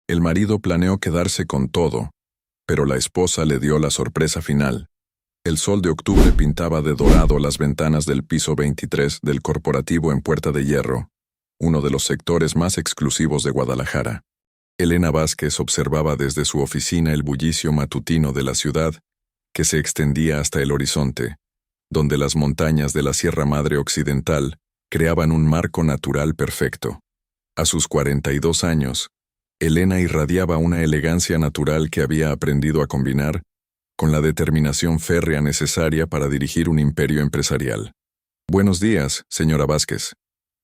El marido planeó quedarse con todo, pero la esposa le dio la sorpresa final. El sol de octubre pintaba de dorado las ventanas del piso 23 del corporativo en Puerta de Hierro, uno de los sectores más exclusivos de Guadalajara. Elena Vázquez observaba desde su oficina el bullicio matutino de la ciudad, que se extendía hasta el horizonte, donde las montañas de la Sierra Madre Occidental creaban un marco natural perfecto. A sus 42 años, Elena irradiaba una elegancia natural que había aprendido a combinar con la determinación férrea necesaria para dirigir un imperio empresarial. «Buenos días, señora Vázquez»,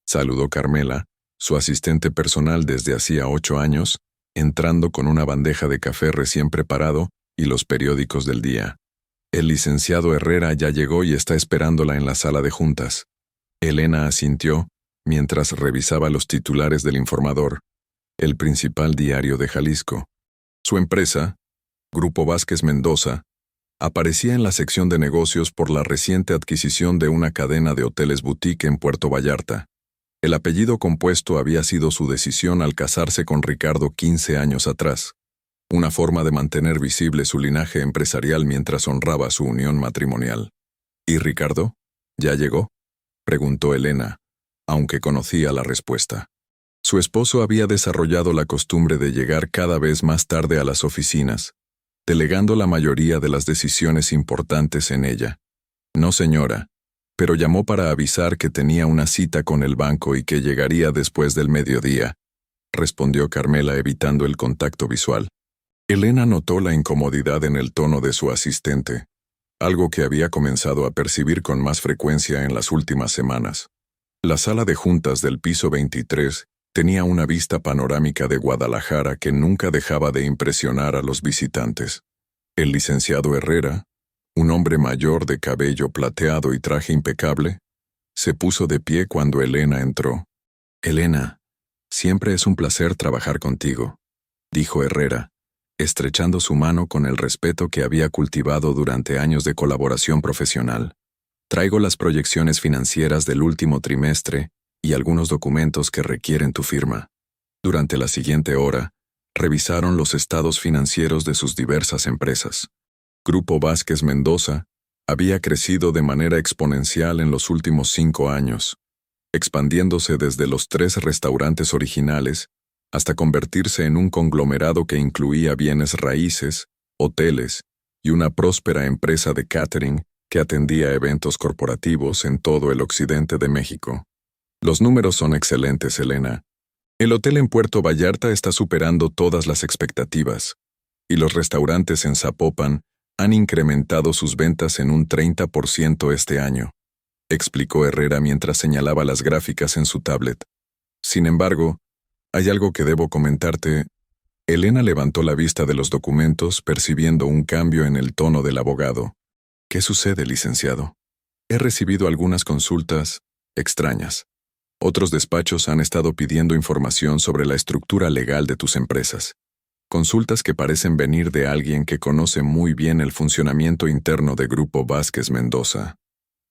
saludó Carmela, su asistente personal desde hacía 8 años, entrando con una bandeja de café recién preparado y los periódicos del día. El licenciado Herrera ya llegó y está esperándola en la sala de juntas. Elena asintió mientras revisaba los titulares del Informador, el principal diario de Jalisco. Su empresa, Grupo Vázquez Mendoza, aparecía en la sección de negocios por la reciente adquisición de una cadena de hoteles boutique en Puerto Vallarta. El apellido compuesto había sido su decisión al casarse con Ricardo 15 años atrás, una forma de mantener visible su linaje empresarial mientras honraba su unión matrimonial. ¿Y Ricardo? ¿Ya llegó?, preguntó Elena, aunque conocía la respuesta. Su esposo había desarrollado la costumbre de llegar cada vez más tarde a las oficinas, delegando la mayoría de las decisiones importantes en ella. «No, señora, pero llamó para avisar que tenía una cita con el banco y que llegaría después del mediodía», respondió Carmela evitando el contacto visual. Elena notó la incomodidad en el tono de su asistente, algo que había comenzado a percibir con más frecuencia en las últimas semanas. La sala de juntas del piso 23 tenía una vista panorámica de Guadalajara que nunca dejaba de impresionar a los visitantes. El licenciado Herrera, un hombre mayor de cabello plateado y traje impecable, se puso de pie cuando Elena entró. «Elena, siempre es un placer trabajar contigo», dijo Herrera, estrechando su mano con el respeto que había cultivado durante años de colaboración profesional. «Traigo las proyecciones financieras del último trimestre y algunos documentos que requieren tu firma». Durante la siguiente hora, revisaron los estados financieros de sus diversas empresas. Grupo Vázquez Mendoza había crecido de manera exponencial en los últimos 5 años, expandiéndose desde los 3 restaurantes originales hasta convertirse en un conglomerado que incluía bienes raíces, hoteles y una próspera empresa de catering que atendía eventos corporativos en todo el occidente de México. «Los números son excelentes, Elena. El hotel en Puerto Vallarta está superando todas las expectativas, y los restaurantes en Zapopan han incrementado sus ventas en un 30% este año», explicó Herrera mientras señalaba las gráficas en su tablet. «Sin embargo, hay algo que debo comentarte». Elena levantó la vista de los documentos percibiendo un cambio en el tono del abogado. «¿Qué sucede, licenciado?» «He recibido algunas consultas extrañas. Otros despachos han estado pidiendo información sobre la estructura legal de tus empresas. Consultas que parecen venir de alguien que conoce muy bien el funcionamiento interno de Grupo Vázquez Mendoza».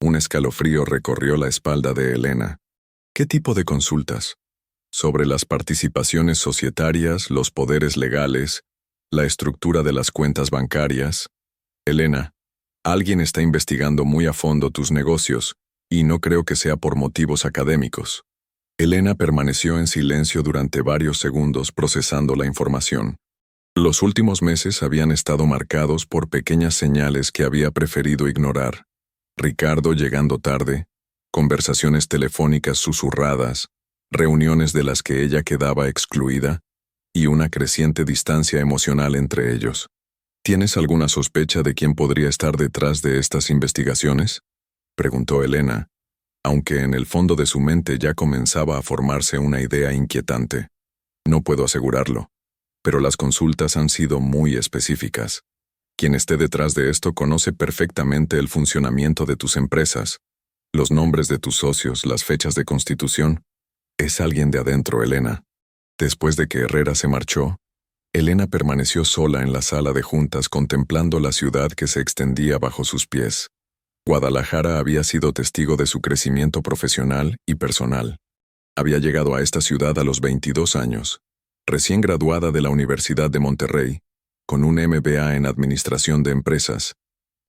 Un escalofrío recorrió la espalda de Elena. «¿Qué tipo de consultas?» «Sobre las participaciones societarias, los poderes legales, la estructura de las cuentas bancarias». «Elena, alguien está investigando muy a fondo tus negocios, y no creo que sea por motivos académicos». Elena permaneció en silencio durante varios segundos procesando la información. Los últimos meses habían estado marcados por pequeñas señales que había preferido ignorar. Ricardo llegando tarde, conversaciones telefónicas susurradas, reuniones de las que ella quedaba excluida, y una creciente distancia emocional entre ellos. «¿Tienes alguna sospecha de quién podría estar detrás de estas investigaciones?», preguntó Elena, aunque en el fondo de su mente ya comenzaba a formarse una idea inquietante. «No puedo asegurarlo, pero las consultas han sido muy específicas. Quien esté detrás de esto conoce perfectamente el funcionamiento de tus empresas, los nombres de tus socios, las fechas de constitución. Es alguien de adentro, Elena». Después de que Herrera se marchó, Elena permaneció sola en la sala de juntas contemplando la ciudad que se extendía bajo sus pies. Guadalajara había sido testigo de su crecimiento profesional y personal. Había llegado a esta ciudad a los 22 años, Recién graduada de la Universidad de Monterrey, con un MBA en Administración de Empresas,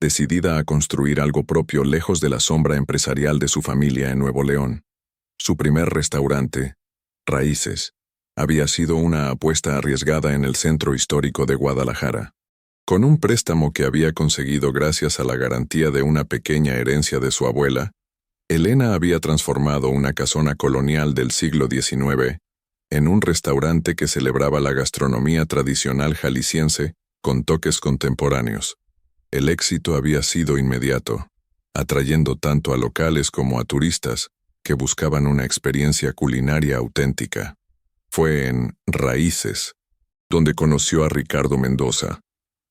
decidida a construir algo propio lejos de la sombra empresarial de su familia en Nuevo León. Su primer restaurante, Raíces, había sido una apuesta arriesgada en el centro histórico de Guadalajara. Con un préstamo que había conseguido gracias a la garantía de una pequeña herencia de su abuela, Elena había transformado una casona colonial del siglo XIX en un restaurante que celebraba la gastronomía tradicional jalisciense con toques contemporáneos. El éxito había sido inmediato, atrayendo tanto a locales como a turistas que buscaban una experiencia culinaria auténtica. Fue en Raíces donde conoció a Ricardo Mendoza,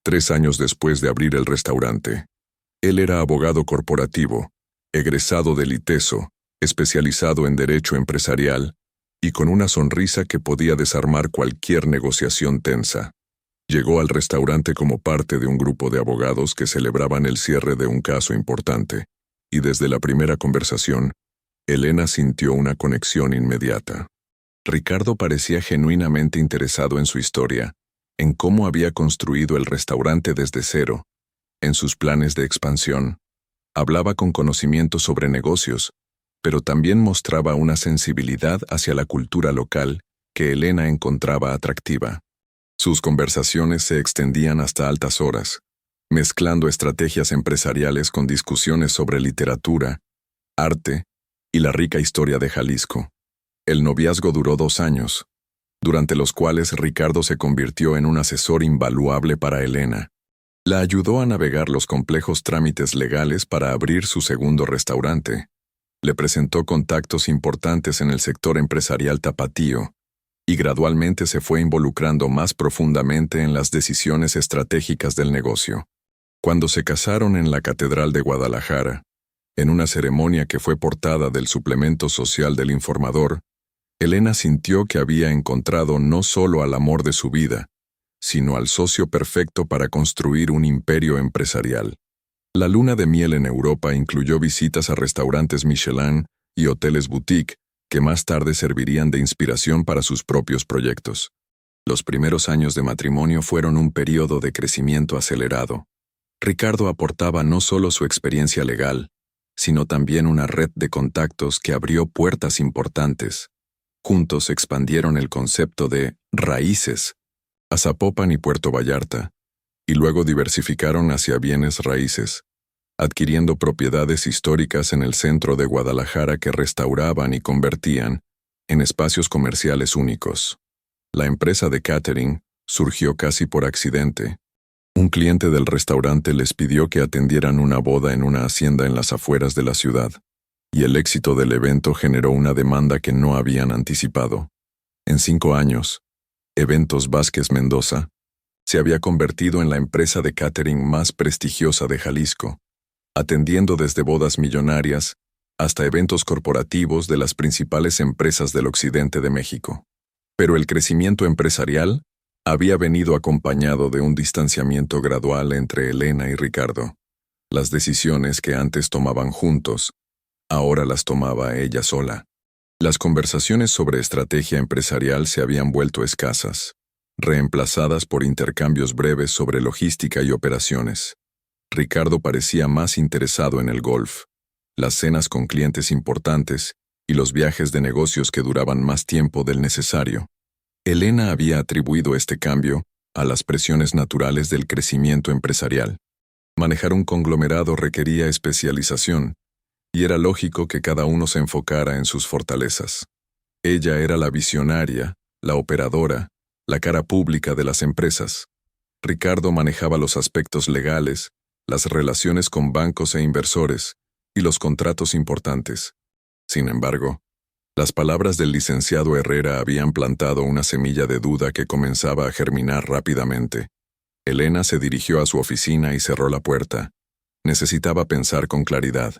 3 años después de abrir el restaurante. Él era abogado corporativo, egresado del ITESO, especializado en derecho empresarial, y con una sonrisa que podía desarmar cualquier negociación tensa. Llegó al restaurante como parte de un grupo de abogados que celebraban el cierre de un caso importante, y desde la primera conversación, Elena sintió una conexión inmediata. Ricardo parecía genuinamente interesado en su historia, en cómo había construido el restaurante desde cero, en sus planes de expansión. Hablaba con conocimiento sobre negocios, pero también mostraba una sensibilidad hacia la cultura local que Elena encontraba atractiva. Sus conversaciones se extendían hasta altas horas, mezclando estrategias empresariales con discusiones sobre literatura, arte y la rica historia de Jalisco. El noviazgo duró 2 años, durante los cuales Ricardo se convirtió en un asesor invaluable para Elena. La ayudó a navegar los complejos trámites legales para abrir su segundo restaurante. Le presentó contactos importantes en el sector empresarial tapatío, y gradualmente se fue involucrando más profundamente en las decisiones estratégicas del negocio. Cuando se casaron en la Catedral de Guadalajara, en una ceremonia que fue portada del suplemento social del Informador, Elena sintió que había encontrado no solo al amor de su vida, sino al socio perfecto para construir un imperio empresarial. La luna de miel en Europa incluyó visitas a restaurantes Michelin y hoteles boutique que más tarde servirían de inspiración para sus propios proyectos. Los primeros años de matrimonio fueron un periodo de crecimiento acelerado. Ricardo aportaba no solo su experiencia legal, sino también una red de contactos que abrió puertas importantes. Juntos expandieron el concepto de Raíces a Zapopan y Puerto Vallarta, y luego diversificaron hacia bienes raíces, adquiriendo propiedades históricas en el centro de Guadalajara que restauraban y convertían en espacios comerciales únicos. La empresa de catering surgió casi por accidente. Un cliente del restaurante les pidió que atendieran una boda en una hacienda en las afueras de la ciudad, y el éxito del evento generó una demanda que no habían anticipado. En 5 años, Eventos Vázquez Mendoza se había convertido en la empresa de catering más prestigiosa de Jalisco, atendiendo desde bodas millonarias hasta eventos corporativos de las principales empresas del occidente de México. Pero el crecimiento empresarial había venido acompañado de un distanciamiento gradual entre Elena y Ricardo. Las decisiones que antes tomaban juntos, ahora las tomaba ella sola. Las conversaciones sobre estrategia empresarial se habían vuelto escasas, reemplazadas por intercambios breves sobre logística y operaciones. Ricardo parecía más interesado en el golf, las cenas con clientes importantes y los viajes de negocios que duraban más tiempo del necesario. Elena había atribuido este cambio a las presiones naturales del crecimiento empresarial. Manejar un conglomerado requería especialización, y era lógico que cada uno se enfocara en sus fortalezas. Ella era la visionaria, la operadora, la cara pública de las empresas. Ricardo manejaba los aspectos legales, las relaciones con bancos e inversores, y los contratos importantes. Sin embargo, las palabras del licenciado Herrera habían plantado una semilla de duda que comenzaba a germinar rápidamente. Elena se dirigió a su oficina y cerró la puerta. Necesitaba pensar con claridad.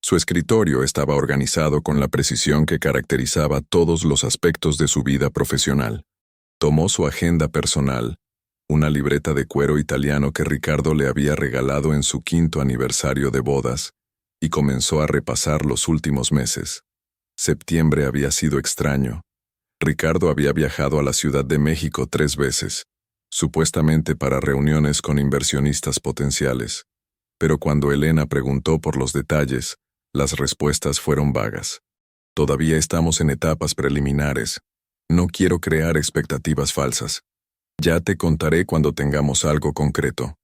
Su escritorio estaba organizado con la precisión que caracterizaba todos los aspectos de su vida profesional. Tomó su agenda personal, una libreta de cuero italiano que Ricardo le había regalado en su 5º aniversario de bodas, y comenzó a repasar los últimos meses. Septiembre había sido extraño. Ricardo había viajado a la Ciudad de México 3 veces, supuestamente para reuniones con inversionistas potenciales. Pero cuando Elena preguntó por los detalles, las respuestas fueron vagas. Todavía estamos en etapas preliminares. No quiero crear expectativas falsas. Ya te contaré cuando tengamos algo concreto.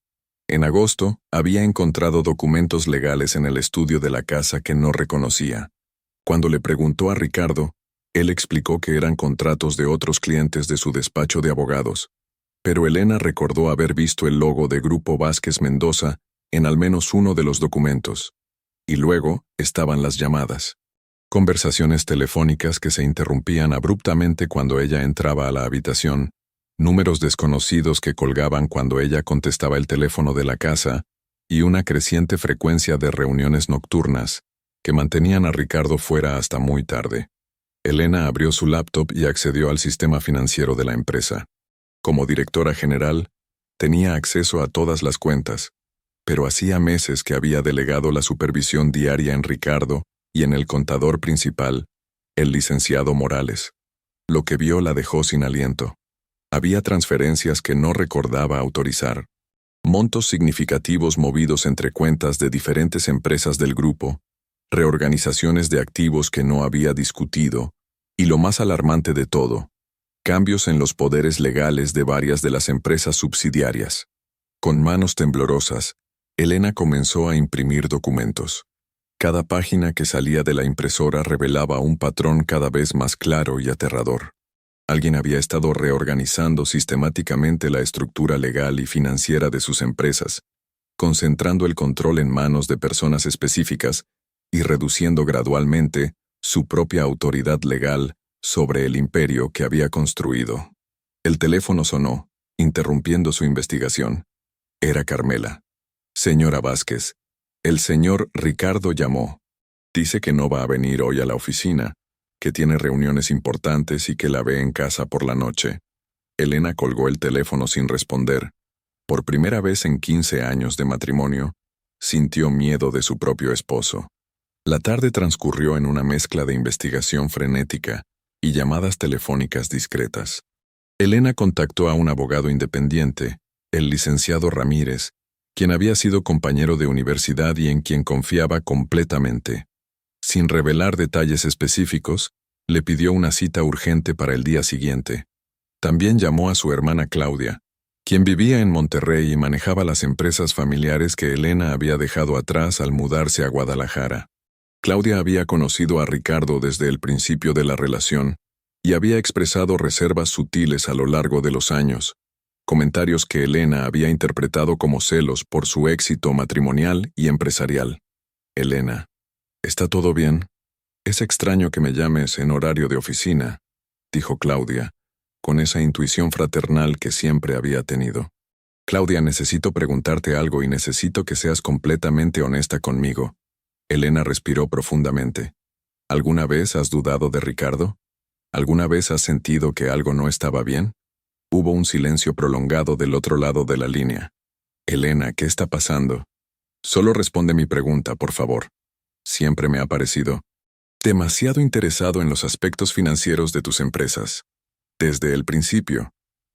En agosto, había encontrado documentos legales en el estudio de la casa que no reconocía. Cuando le preguntó a Ricardo, él explicó que eran contratos de otros clientes de su despacho de abogados. Pero Elena recordó haber visto el logo de Grupo Vázquez Mendoza en al menos uno de los documentos. Y luego estaban las llamadas. Conversaciones telefónicas que se interrumpían abruptamente cuando ella entraba a la habitación, números desconocidos que colgaban cuando ella contestaba el teléfono de la casa, y una creciente frecuencia de reuniones nocturnas que mantenían a Ricardo fuera hasta muy tarde. Elena abrió su laptop y accedió al sistema financiero de la empresa. Como directora general, tenía acceso a todas las cuentas, pero hacía meses que había delegado la supervisión diaria en Ricardo y en el contador principal, el licenciado Morales. Lo que vio la dejó sin aliento. Había transferencias que no recordaba autorizar, montos significativos movidos entre cuentas de diferentes empresas del grupo, reorganizaciones de activos que no había discutido, y lo más alarmante de todo, cambios en los poderes legales de varias de las empresas subsidiarias. Con manos temblorosas, Elena comenzó a imprimir documentos. Cada página que salía de la impresora revelaba un patrón cada vez más claro y aterrador. Alguien había estado reorganizando sistemáticamente la estructura legal y financiera de sus empresas, concentrando el control en manos de personas específicas y reduciendo gradualmente su propia autoridad legal sobre el imperio que había construido. El teléfono sonó, interrumpiendo su investigación. Era Carmela. Señora Vázquez, el señor Ricardo llamó. Dice que no va a venir hoy a la oficina, que tiene reuniones importantes y que la ve en casa por la noche. Elena colgó el teléfono sin responder. Por primera vez en 15 años de matrimonio, sintió miedo de su propio esposo. La tarde transcurrió en una mezcla de investigación frenética y llamadas telefónicas discretas. Elena contactó a un abogado independiente, el licenciado Ramírez, quien había sido compañero de universidad y en quien confiaba completamente. Sin revelar detalles específicos, le pidió una cita urgente para el día siguiente. También llamó a su hermana Claudia, quien vivía en Monterrey y manejaba las empresas familiares que Elena había dejado atrás al mudarse a Guadalajara. Claudia había conocido a Ricardo desde el principio de la relación y había expresado reservas sutiles a lo largo de los años, comentarios que Elena había interpretado como celos por su éxito matrimonial y empresarial. Elena, ¿está todo bien? Es extraño que me llames en horario de oficina, dijo Claudia, con esa intuición fraternal que siempre había tenido. Claudia, necesito preguntarte algo y necesito que seas completamente honesta conmigo. Elena respiró profundamente. ¿Alguna vez has dudado de Ricardo? ¿Alguna vez has sentido que algo no estaba bien? Hubo un silencio prolongado del otro lado de la línea. Elena, ¿qué está pasando? Solo responde mi pregunta, por favor. Siempre me ha parecido demasiado interesado en los aspectos financieros de tus empresas. Desde el principio.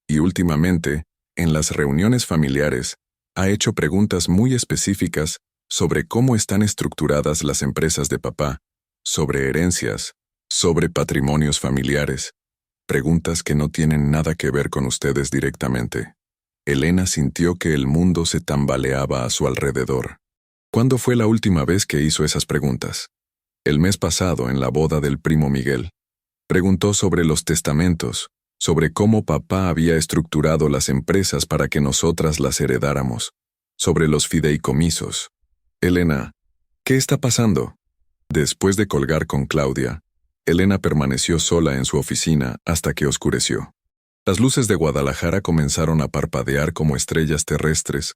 Y últimamente, en las reuniones familiares, ha hecho preguntas muy específicas sobre cómo están estructuradas las empresas de papá, sobre herencias, sobre patrimonios familiares. Preguntas que no tienen nada que ver con ustedes directamente. Elena sintió que el mundo se tambaleaba a su alrededor. ¿Cuándo fue la última vez que hizo esas preguntas? El mes pasado, en la boda del primo Miguel. Preguntó sobre los testamentos, sobre cómo papá había estructurado las empresas para que nosotras las heredáramos, sobre los fideicomisos. Elena, ¿qué está pasando? Después de colgar con Claudia, Elena permaneció sola en su oficina hasta que oscureció. Las luces de Guadalajara comenzaron a parpadear como estrellas terrestres,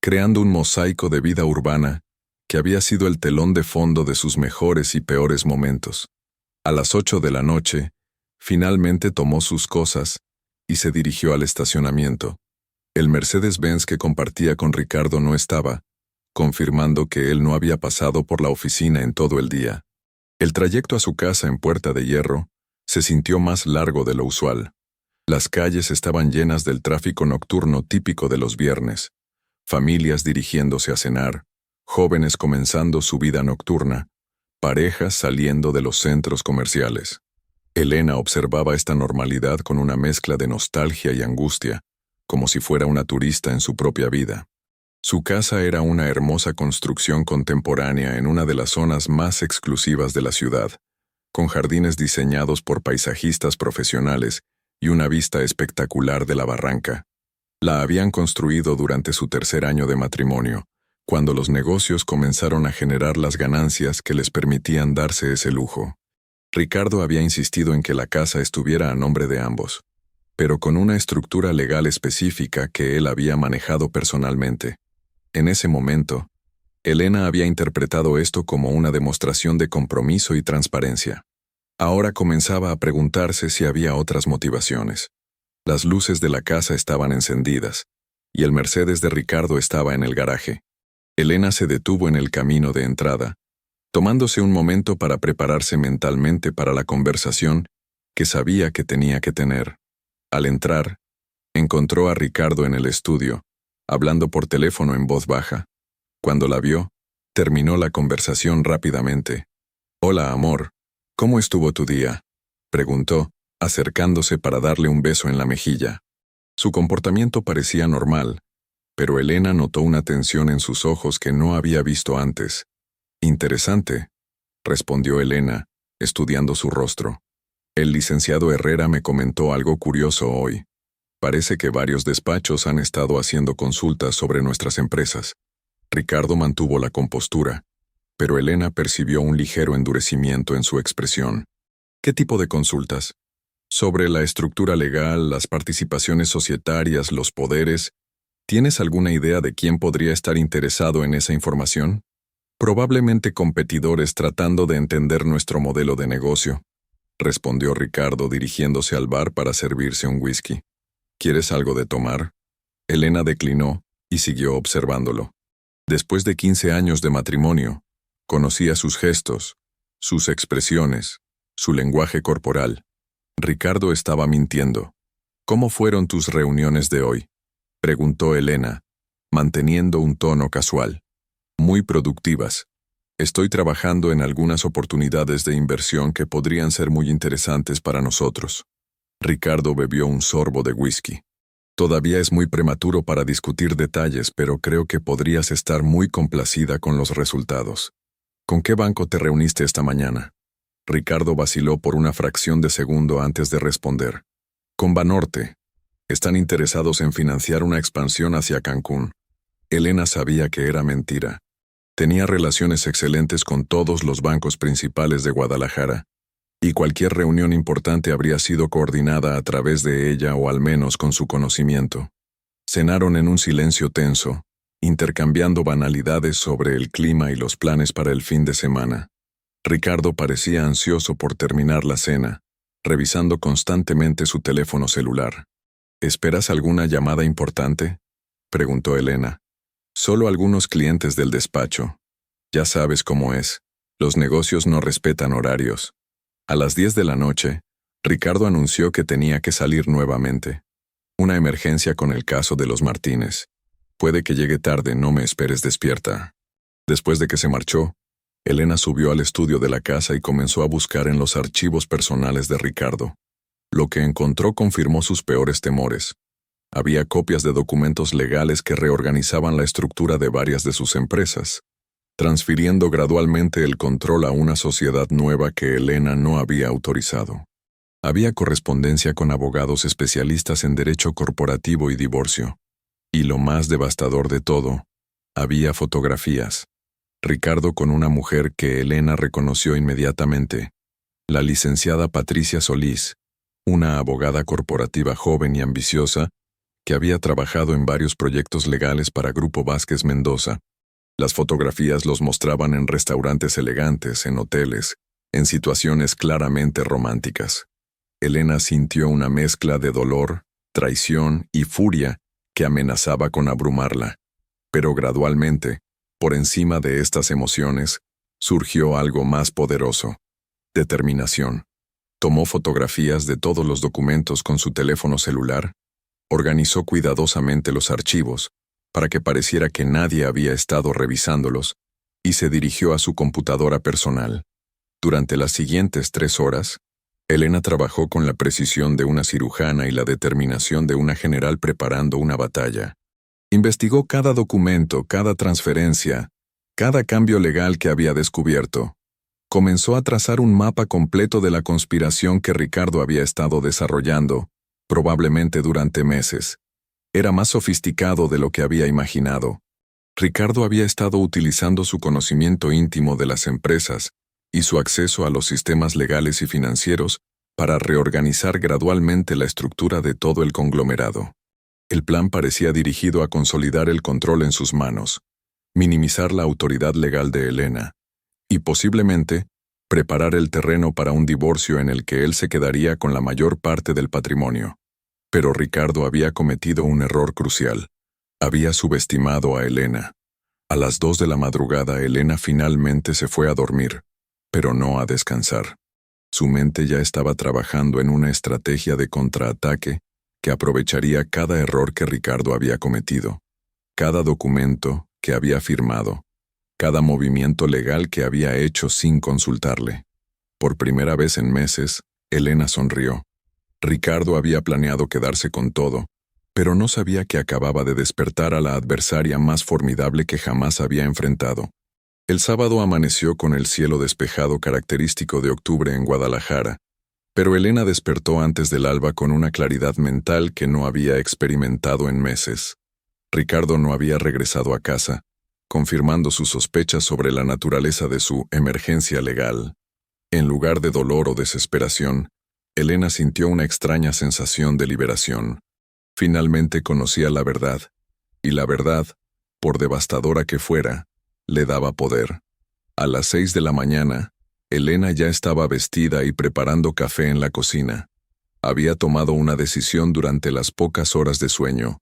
creando un mosaico de vida urbana que había sido el telón de fondo de sus mejores y peores momentos. A las 8 de la noche, finalmente tomó sus cosas y se dirigió al estacionamiento. El Mercedes-Benz que compartía con Ricardo no estaba, confirmando que él no había pasado por la oficina en todo el día. El trayecto a su casa en Puerta de Hierro Se sintió más largo de lo usual. Las calles estaban llenas del tráfico nocturno típico de los viernes, familias dirigiéndose a cenar, jóvenes comenzando su vida nocturna, parejas saliendo de los centros comerciales. Elena observaba esta normalidad con una mezcla de nostalgia y angustia, como si fuera una turista en su propia vida. Su casa era una hermosa construcción contemporánea en una de las zonas más exclusivas de la ciudad, con jardines diseñados por paisajistas profesionales y una vista espectacular de la barranca. La habían construido durante su tercer año de matrimonio, cuando los negocios comenzaron a generar las ganancias que les permitían darse ese lujo. Ricardo había insistido en que la casa estuviera a nombre de ambos, pero con una estructura legal específica que él había manejado personalmente. En ese momento, Elena había interpretado esto como una demostración de compromiso y transparencia. Ahora comenzaba a preguntarse si había otras motivaciones. Las luces de la casa estaban encendidas, y el Mercedes de Ricardo estaba en el garaje. Elena se detuvo en el camino de entrada, tomándose un momento para prepararse mentalmente para la conversación que sabía que tenía que tener. Al entrar, encontró a Ricardo en el estudio, hablando por teléfono en voz baja. Cuando la vio, terminó la conversación rápidamente. «Hola, amor. ¿Cómo estuvo tu día?», preguntó, acercándose para darle un beso en la mejilla. Su comportamiento parecía normal, pero Elena notó una tensión en sus ojos que no había visto antes. «Interesante», respondió Elena, estudiando su rostro. «El licenciado Herrera me comentó algo curioso hoy. Parece que varios despachos han estado haciendo consultas sobre nuestras empresas». Ricardo mantuvo la compostura, pero Elena percibió un ligero endurecimiento en su expresión. «¿Qué tipo de consultas?». «Sobre la estructura legal, las participaciones societarias, los poderes. ¿Tienes alguna idea de quién podría estar interesado en esa información?». «Probablemente competidores tratando de entender nuestro modelo de negocio», respondió Ricardo dirigiéndose al bar para servirse un whisky. «¿Quieres algo de tomar?». Elena declinó y siguió observándolo. Después de 15 años de matrimonio, conocía sus gestos, sus expresiones, su lenguaje corporal. Ricardo estaba mintiendo. «¿Cómo fueron tus reuniones de hoy?», preguntó Elena, manteniendo un tono casual. «Muy productivas. Estoy trabajando en algunas oportunidades de inversión que podrían ser muy interesantes para nosotros». Ricardo bebió un sorbo de whisky. «Todavía es muy prematuro para discutir detalles, pero creo que podrías estar muy complacida con los resultados». «¿Con qué banco te reuniste esta mañana?». Ricardo vaciló por una fracción de segundo antes de responder. «Con Banorte. Están interesados en financiar una expansión hacia Cancún». Elena sabía que era mentira. Tenía relaciones excelentes con todos los bancos principales de Guadalajara, y cualquier reunión importante habría sido coordinada a través de ella o al menos con su conocimiento. Cenaron en un silencio tenso, intercambiando banalidades sobre el clima y los planes para el fin de semana. Ricardo parecía ansioso por terminar la cena, revisando constantemente su teléfono celular. «¿Esperas alguna llamada importante?», preguntó Elena. «Solo algunos clientes del despacho. Ya sabes cómo es. Los negocios no respetan horarios». A las 10 de la noche, Ricardo anunció que tenía que salir nuevamente. «Una emergencia con el caso de los Martínez. Puede que llegue tarde, no me esperes despierta». Después de que se marchó, Elena subió al estudio de la casa y comenzó a buscar en los archivos personales de Ricardo. Lo que encontró confirmó sus peores temores. Había copias de documentos legales que reorganizaban la estructura de varias de sus empresas, transfiriendo gradualmente el control a una sociedad nueva que Elena no había autorizado. Había correspondencia con abogados especialistas en derecho corporativo y divorcio. Y lo más devastador de todo, había fotografías. Ricardo con una mujer que Elena reconoció inmediatamente, la licenciada Patricia Solís, una abogada corporativa joven y ambiciosa que había trabajado en varios proyectos legales para Grupo Vázquez Mendoza. Las fotografías los mostraban en restaurantes elegantes, en hoteles, en situaciones claramente románticas. Elena sintió una mezcla de dolor, traición y furia que amenazaba con abrumarla. Pero gradualmente, por encima de estas emociones, surgió algo más poderoso: determinación. Tomó fotografías de todos los documentos con su teléfono celular, organizó cuidadosamente los archivos para que pareciera que nadie había estado revisándolos y se dirigió a su computadora personal. Durante las siguientes 3 horas, Elena trabajó con la precisión de una cirujana y la determinación de una general preparando una batalla. Investigó cada documento, cada transferencia, cada cambio legal que había descubierto. Comenzó a trazar un mapa completo de la conspiración que Ricardo había estado desarrollando, probablemente durante meses. Era más sofisticado de lo que había imaginado. Ricardo había estado utilizando su conocimiento íntimo de las empresas y su acceso a los sistemas legales y financieros para reorganizar gradualmente la estructura de todo el conglomerado. El plan parecía dirigido a consolidar el control en sus manos, minimizar la autoridad legal de Elena, y posiblemente preparar el terreno para un divorcio en el que él se quedaría con la mayor parte del patrimonio. Pero Ricardo había cometido un error crucial. Había subestimado a Elena. A las 2 de la madrugada Elena finalmente se fue a dormir, pero no a descansar. Su mente ya estaba trabajando en una estrategia de contraataque que aprovecharía cada error que Ricardo había cometido, cada documento que había firmado, cada movimiento legal que había hecho sin consultarle. Por primera vez en meses, Elena sonrió. Ricardo había planeado quedarse con todo, pero no sabía que acababa de despertar a la adversaria más formidable que jamás había enfrentado. El sábado amaneció con el cielo despejado característico de octubre en Guadalajara, pero Elena despertó antes del alba con una claridad mental que no había experimentado en meses. Ricardo no había regresado a casa, confirmando sus sospechas sobre la naturaleza de su emergencia legal. En lugar de dolor o desesperación, Elena sintió una extraña sensación de liberación. Finalmente conocía la verdad, y la verdad, por devastadora que fuera, le daba poder. A las 6 de la mañana, Elena ya estaba vestida y preparando café en la cocina. Había tomado una decisión durante las pocas horas de sueño.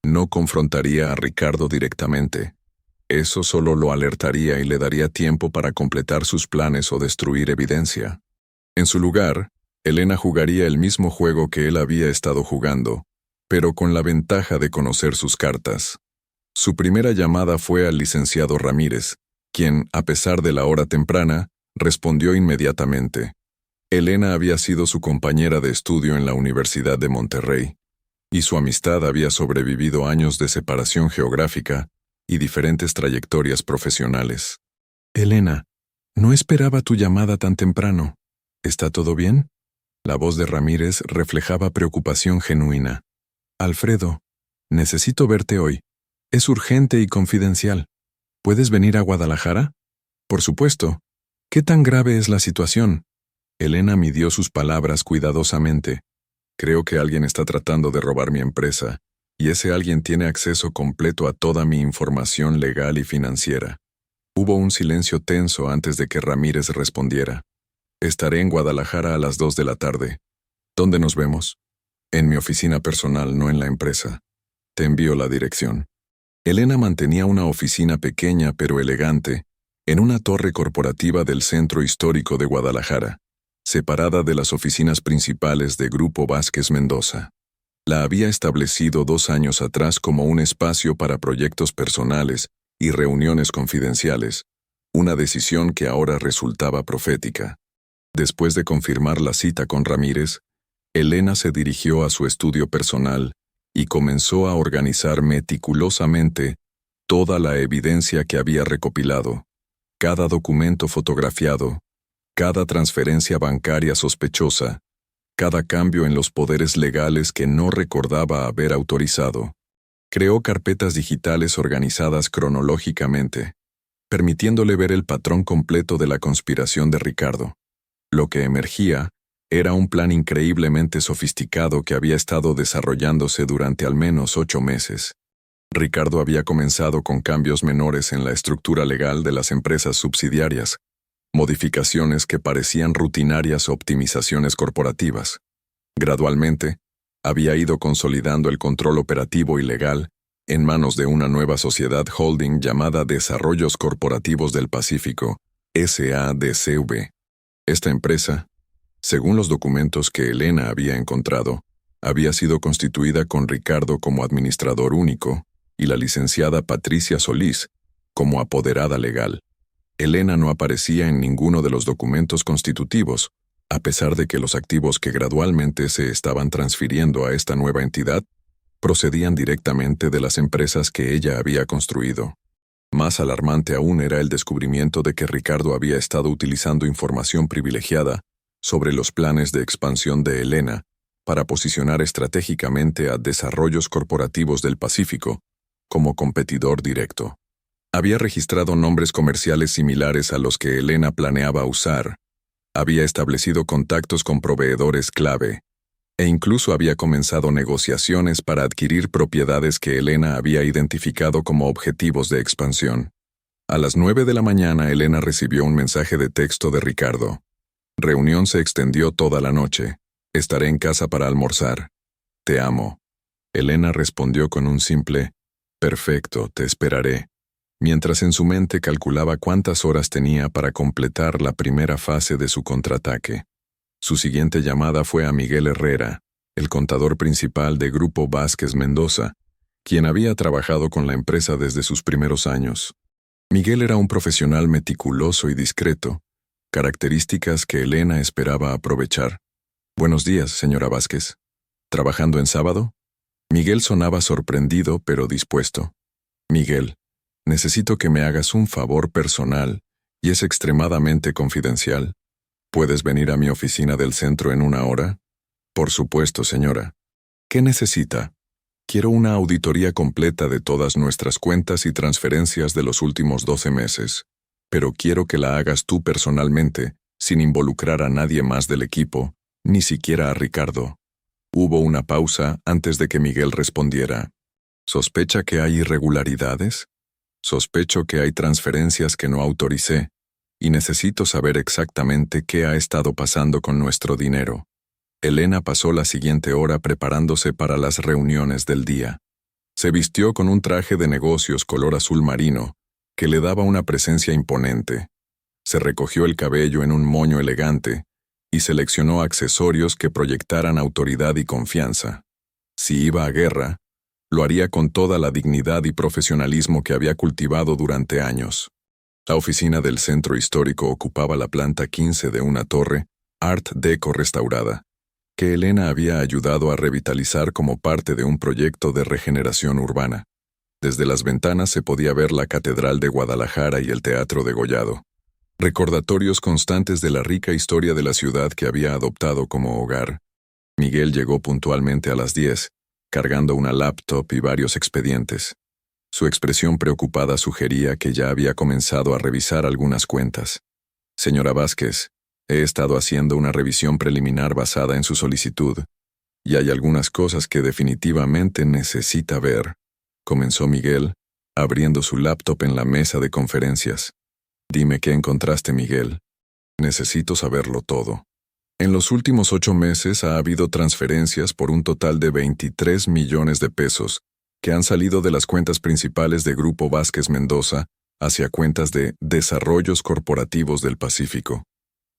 No confrontaría a Ricardo directamente. Eso solo lo alertaría y le daría tiempo para completar sus planes o destruir evidencia. En su lugar, Elena jugaría el mismo juego que él había estado jugando, pero con la ventaja de conocer sus cartas. Su primera llamada fue al licenciado Ramírez, quien, a pesar de la hora temprana, respondió inmediatamente. Elena había sido su compañera de estudio en la Universidad de Monterrey, y su amistad había sobrevivido años de separación geográfica y diferentes trayectorias profesionales. «Elena, no esperaba tu llamada tan temprano. ¿Está todo bien?» La voz de Ramírez reflejaba preocupación genuina. «Alfredo, necesito verte hoy. Es urgente y confidencial. ¿Puedes venir a Guadalajara?» «Por supuesto. ¿Qué tan grave es la situación?» Elena midió sus palabras cuidadosamente. «Creo que alguien está tratando de robar mi empresa, y ese alguien tiene acceso completo a toda mi información legal y financiera». Hubo un silencio tenso antes de que Ramírez respondiera. «Estaré en Guadalajara a las 2 de la tarde. ¿Dónde nos vemos?» «En mi oficina personal, no en la empresa. Te envío la dirección». Elena mantenía una oficina pequeña pero elegante, en una torre corporativa del centro histórico de Guadalajara, separada de las oficinas principales de Grupo Vázquez Mendoza. La había establecido 2 años atrás como un espacio para proyectos personales y reuniones confidenciales, una decisión que ahora resultaba profética. Después de confirmar la cita con Ramírez, Elena se dirigió a su estudio personal y comenzó a organizar meticulosamente toda la evidencia que había recopilado, cada documento fotografiado, cada transferencia bancaria sospechosa, cada cambio en los poderes legales que no recordaba haber autorizado. Creó carpetas digitales organizadas cronológicamente, permitiéndole ver el patrón completo de la conspiración de Ricardo. Lo que emergía era un plan increíblemente sofisticado que había estado desarrollándose durante al menos 8 meses. Ricardo había comenzado con cambios menores en la estructura legal de las empresas subsidiarias, modificaciones que parecían rutinarias optimizaciones corporativas. Gradualmente, había ido consolidando el control operativo y legal en manos de una nueva sociedad holding llamada Desarrollos Corporativos del Pacífico, SADCV. Esta empresa, Según los documentos que Elena había encontrado, había sido constituida con Ricardo como administrador único y la licenciada Patricia Solís como apoderada legal. Elena no aparecía en ninguno de los documentos constitutivos, a pesar de que los activos que gradualmente se estaban transfiriendo a esta nueva entidad procedían directamente de las empresas que ella había construido. Más alarmante aún era el descubrimiento de que Ricardo había estado utilizando información privilegiada sobre los planes de expansión de Elena para posicionar estratégicamente a Desarrollos Corporativos del Pacífico como competidor directo. Había registrado nombres comerciales similares a los que Elena planeaba usar, había establecido contactos con proveedores clave, e incluso había comenzado negociaciones para adquirir propiedades que Elena había identificado como objetivos de expansión. A las 9 de la mañana, Elena recibió un mensaje de texto de Ricardo. Reunión se extendió toda la noche. Estaré en casa para almorzar. Te amo. Elena respondió con un simple, perfecto, te esperaré, mientras en su mente calculaba cuántas horas tenía para completar la primera fase de su contraataque. Su siguiente llamada fue a Miguel Herrera, el contador principal de Grupo Vázquez Mendoza, quien había trabajado con la empresa desde sus primeros años. Miguel era un profesional meticuloso y discreto, características que Elena esperaba aprovechar. Buenos días, señora Vázquez. ¿Trabajando en sábado? Miguel sonaba sorprendido pero dispuesto. Miguel, necesito que me hagas un favor personal y es extremadamente confidencial. ¿Puedes venir a mi oficina del centro en 1 hora? Por supuesto, señora. ¿Qué necesita? Quiero una auditoría completa de todas nuestras cuentas y transferencias de los últimos 12 meses, pero quiero que la hagas tú personalmente, sin involucrar a nadie más del equipo, ni siquiera a Ricardo. Hubo una pausa antes de que Miguel respondiera. ¿Sospecha que hay irregularidades? Sospecho que hay transferencias que no autoricé, y necesito saber exactamente qué ha estado pasando con nuestro dinero. Elena pasó la siguiente hora preparándose para las reuniones del día. Se vistió con un traje de negocios color azul marino, que le daba una presencia imponente. Se recogió el cabello en un moño elegante, y seleccionó accesorios que proyectaran autoridad y confianza. Si iba a guerra, lo haría con toda la dignidad y profesionalismo que había cultivado durante años. La oficina del centro histórico ocupaba la planta 15 de una torre, Art Deco restaurada, que Elena había ayudado a revitalizar como parte de un proyecto de regeneración urbana. Desde las ventanas se podía ver la Catedral de Guadalajara y el Teatro Degollado. Recordatorios constantes de la rica historia de la ciudad que había adoptado como hogar. Miguel llegó puntualmente a las 10, cargando una laptop y varios expedientes. Su expresión preocupada sugería que ya había comenzado a revisar algunas cuentas. Señora Vázquez, he estado haciendo una revisión preliminar basada en su solicitud, y hay algunas cosas que definitivamente necesita ver, comenzó Miguel, abriendo su laptop en la mesa de conferencias. Dime qué encontraste, Miguel. Necesito saberlo todo. En los últimos 8 meses ha habido transferencias por un total de 23 millones de pesos, que han salido de las cuentas principales de Grupo Vázquez Mendoza hacia cuentas de Desarrollos Corporativos del Pacífico.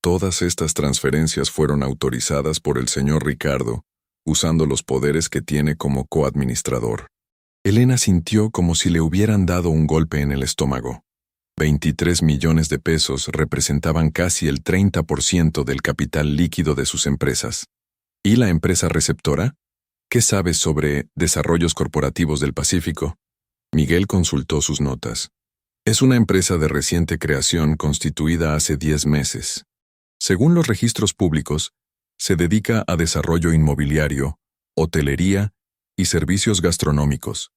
Todas estas transferencias fueron autorizadas por el señor Ricardo, usando los poderes que tiene como coadministrador. Elena sintió como si le hubieran dado un golpe en el estómago. 23 millones de pesos representaban casi el 30% del capital líquido de sus empresas. ¿Y la empresa receptora? ¿Qué sabes sobre Desarrollos Corporativos del Pacífico? Miguel consultó sus notas. Es una empresa de reciente creación constituida hace 10 meses. Según los registros públicos, se dedica a desarrollo inmobiliario, hotelería y servicios gastronómicos.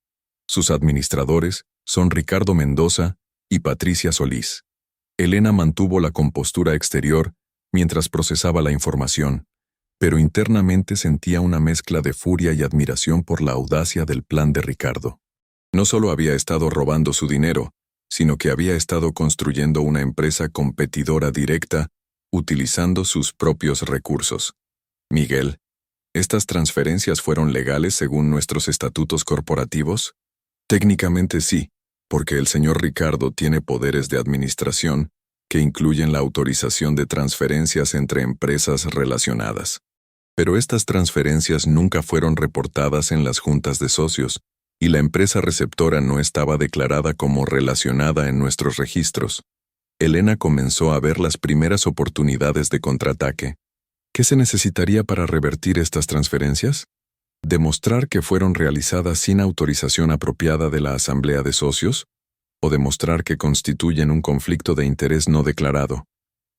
Sus administradores son Ricardo Mendoza y Patricia Solís. Elena mantuvo la compostura exterior mientras procesaba la información, pero internamente sentía una mezcla de furia y admiración por la audacia del plan de Ricardo. No solo había estado robando su dinero, sino que había estado construyendo una empresa competidora directa, utilizando sus propios recursos. Miguel, ¿estas transferencias fueron legales según nuestros estatutos corporativos? Técnicamente sí, porque el señor Ricardo tiene poderes de administración que incluyen la autorización de transferencias entre empresas relacionadas. Pero estas transferencias nunca fueron reportadas en las juntas de socios, y la empresa receptora no estaba declarada como relacionada en nuestros registros. Elena comenzó a ver las primeras oportunidades de contraataque. ¿Qué se necesitaría para revertir estas transferencias? ¿Demostrar que fueron realizadas sin autorización apropiada de la Asamblea de Socios? ¿O demostrar que constituyen un conflicto de interés no declarado?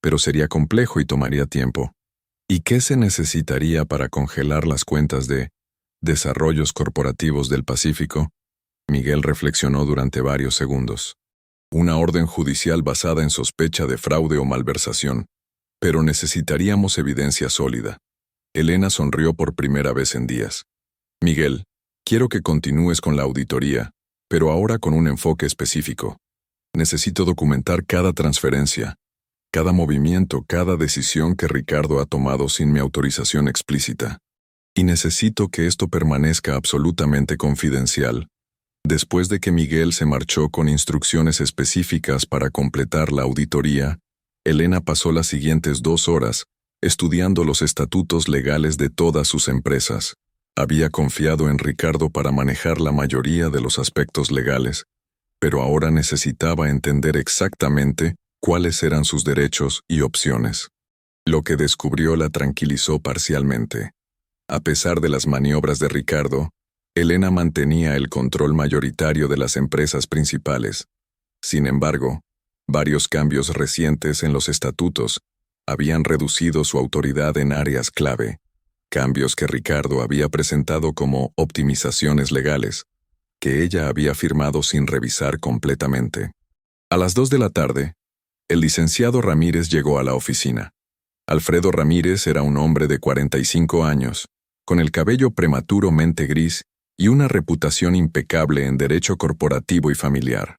Pero sería complejo y tomaría tiempo. ¿Y qué se necesitaría para congelar las cuentas de Desarrollos Corporativos del Pacífico? Miguel reflexionó durante varios segundos. Una orden judicial basada en sospecha de fraude o malversación. Pero necesitaríamos evidencia sólida. Elena sonrió por primera vez en días. Miguel, quiero que continúes con la auditoría, pero ahora con un enfoque específico. Necesito documentar cada transferencia, cada movimiento, cada decisión que Ricardo ha tomado sin mi autorización explícita. Y necesito que esto permanezca absolutamente confidencial. Después de que Miguel se marchó con instrucciones específicas para completar la auditoría, Elena pasó las siguientes 2 horas estudiando los estatutos legales de todas sus empresas. Había confiado en Ricardo para manejar la mayoría de los aspectos legales, pero ahora necesitaba entender exactamente cuáles eran sus derechos y opciones. Lo que descubrió la tranquilizó parcialmente. A pesar de las maniobras de Ricardo, Elena mantenía el control mayoritario de las empresas principales. Sin embargo, varios cambios recientes en los estatutos habían reducido su autoridad en áreas clave, cambios que Ricardo había presentado como optimizaciones legales, que ella había firmado sin revisar completamente. A las 2 de la tarde, el licenciado Ramírez llegó a la oficina. Alfredo Ramírez era un hombre de 45 años, con el cabello prematuramente gris y una reputación impecable en derecho corporativo y familiar.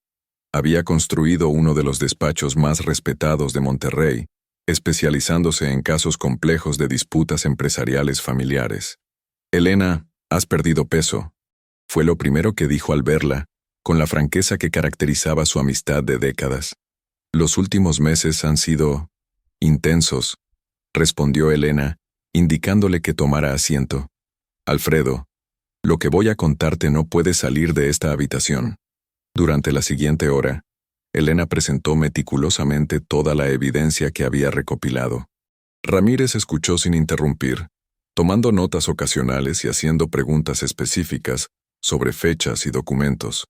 Había construido uno de los despachos más respetados de Monterrey, especializándose en casos complejos de disputas empresariales familiares. Elena, has perdido peso, fue lo primero que dijo al verla, con la franqueza que caracterizaba su amistad de décadas. Los últimos meses han sido intensos, respondió Elena, indicándole que tomara asiento. Alfredo, lo que voy a contarte no puede salir de esta habitación. Durante la siguiente hora, Elena presentó meticulosamente toda la evidencia que había recopilado. Ramírez escuchó sin interrumpir, tomando notas ocasionales y haciendo preguntas específicas sobre fechas y documentos.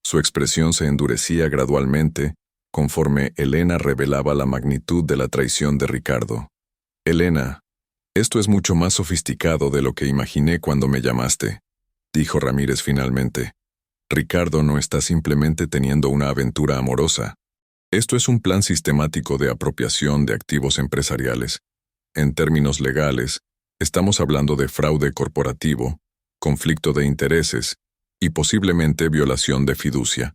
Su expresión se endurecía gradualmente conforme Elena revelaba la magnitud de la traición de Ricardo. Elena, esto es mucho más sofisticado de lo que imaginé cuando me llamaste, dijo Ramírez finalmente. Ricardo no está simplemente teniendo una aventura amorosa. Esto es un plan sistemático de apropiación de activos empresariales. En términos legales, estamos hablando de fraude corporativo, conflicto de intereses y posiblemente violación de fiducia.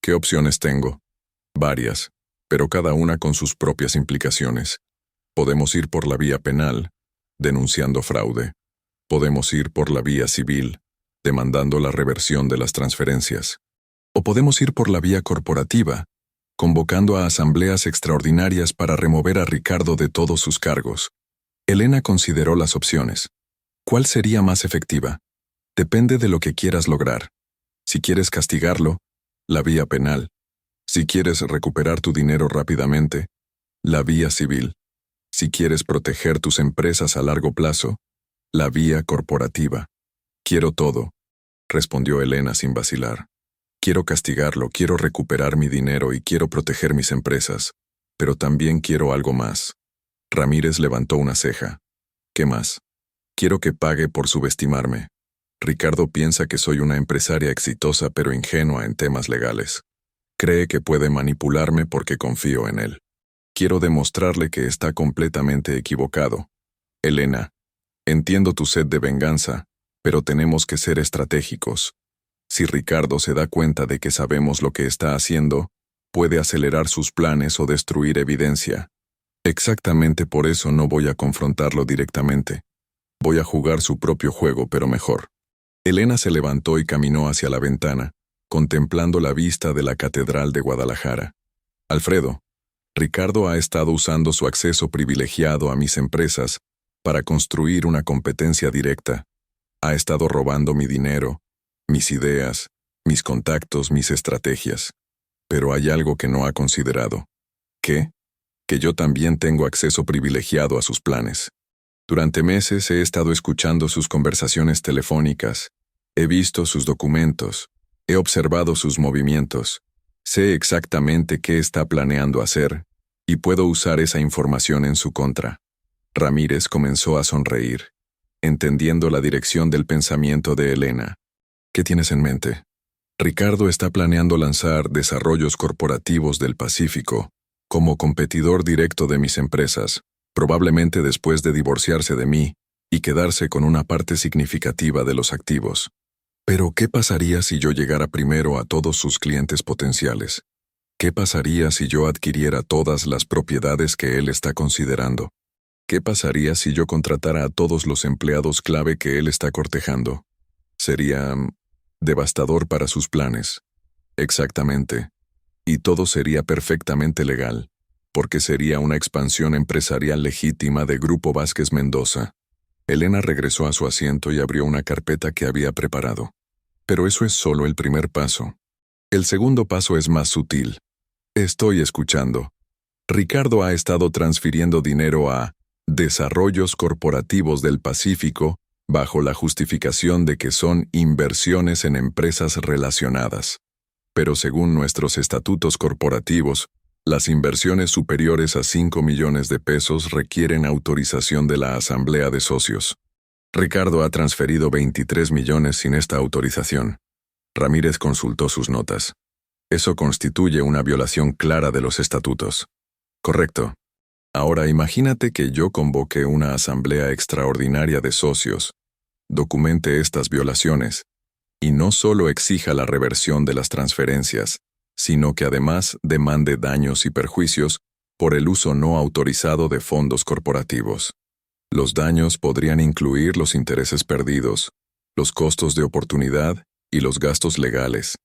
¿Qué opciones tengo? Varias, pero cada una con sus propias implicaciones. Podemos ir por la vía penal, denunciando fraude. Podemos ir por la vía civil, demandando la reversión de las transferencias. O podemos ir por la vía corporativa, convocando a asambleas extraordinarias para remover a Ricardo de todos sus cargos. Elena consideró las opciones. ¿Cuál sería más efectiva? Depende de lo que quieras lograr. Si quieres castigarlo, la vía penal. Si quieres recuperar tu dinero rápidamente, la vía civil. Si quieres proteger tus empresas a largo plazo, la vía corporativa. Quiero todo, respondió Elena sin vacilar. Quiero castigarlo, quiero recuperar mi dinero y quiero proteger mis empresas, pero también quiero algo más. Ramírez levantó una ceja. ¿Qué más? Quiero que pague por subestimarme. Ricardo piensa que soy una empresaria exitosa pero ingenua en temas legales. Cree que puede manipularme porque confío en él. Quiero demostrarle que está completamente equivocado. Elena, entiendo tu sed de venganza, pero tenemos que ser estratégicos. Si Ricardo se da cuenta de que sabemos lo que está haciendo, puede acelerar sus planes o destruir evidencia. Exactamente por eso no voy a confrontarlo directamente. Voy a jugar su propio juego, pero mejor. Elena se levantó y caminó hacia la ventana, contemplando la vista de la Catedral de Guadalajara. Alfredo, Ricardo ha estado usando su acceso privilegiado a mis empresas para construir una competencia directa. Ha estado robando mi dinero, mis ideas, mis contactos, mis estrategias. Pero hay algo que no ha considerado. ¿Qué? Que yo también tengo acceso privilegiado a sus planes. Durante meses he estado escuchando sus conversaciones telefónicas, he visto sus documentos, he observado sus movimientos, sé exactamente qué está planeando hacer, y puedo usar esa información en su contra. Ramírez comenzó a sonreír, entendiendo la dirección del pensamiento de Elena. ¿Qué tienes en mente? Ricardo está planeando lanzar Desarrollos Corporativos del Pacífico como competidor directo de mis empresas, probablemente después de divorciarse de mí y quedarse con una parte significativa de los activos. Pero, ¿qué pasaría si yo llegara primero a todos sus clientes potenciales? ¿Qué pasaría si yo adquiriera todas las propiedades que él está considerando? ¿Qué pasaría si yo contratara a todos los empleados clave que él está cortejando? Sería devastador para sus planes. Exactamente. Y todo sería perfectamente legal, porque sería una expansión empresarial legítima de Grupo Vázquez Mendoza. Elena regresó a su asiento y abrió una carpeta que había preparado. Pero eso es solo el primer paso. El segundo paso es más sutil. Estoy escuchando. Ricardo ha estado transfiriendo dinero a Desarrollos Corporativos del Pacífico bajo la justificación de que son inversiones en empresas relacionadas. Pero según nuestros estatutos corporativos, las inversiones superiores a 5 millones de pesos requieren autorización de la Asamblea de Socios. Ricardo ha transferido 23 millones sin esta autorización. Ramírez consultó sus notas. Eso constituye una violación clara de los estatutos. Correcto. Ahora imagínate que yo convoque una asamblea extraordinaria de socios, documente estas violaciones, y no solo exija la reversión de las transferencias, sino que además demande daños y perjuicios por el uso no autorizado de fondos corporativos. Los daños podrían incluir los intereses perdidos, los costos de oportunidad y los gastos legales.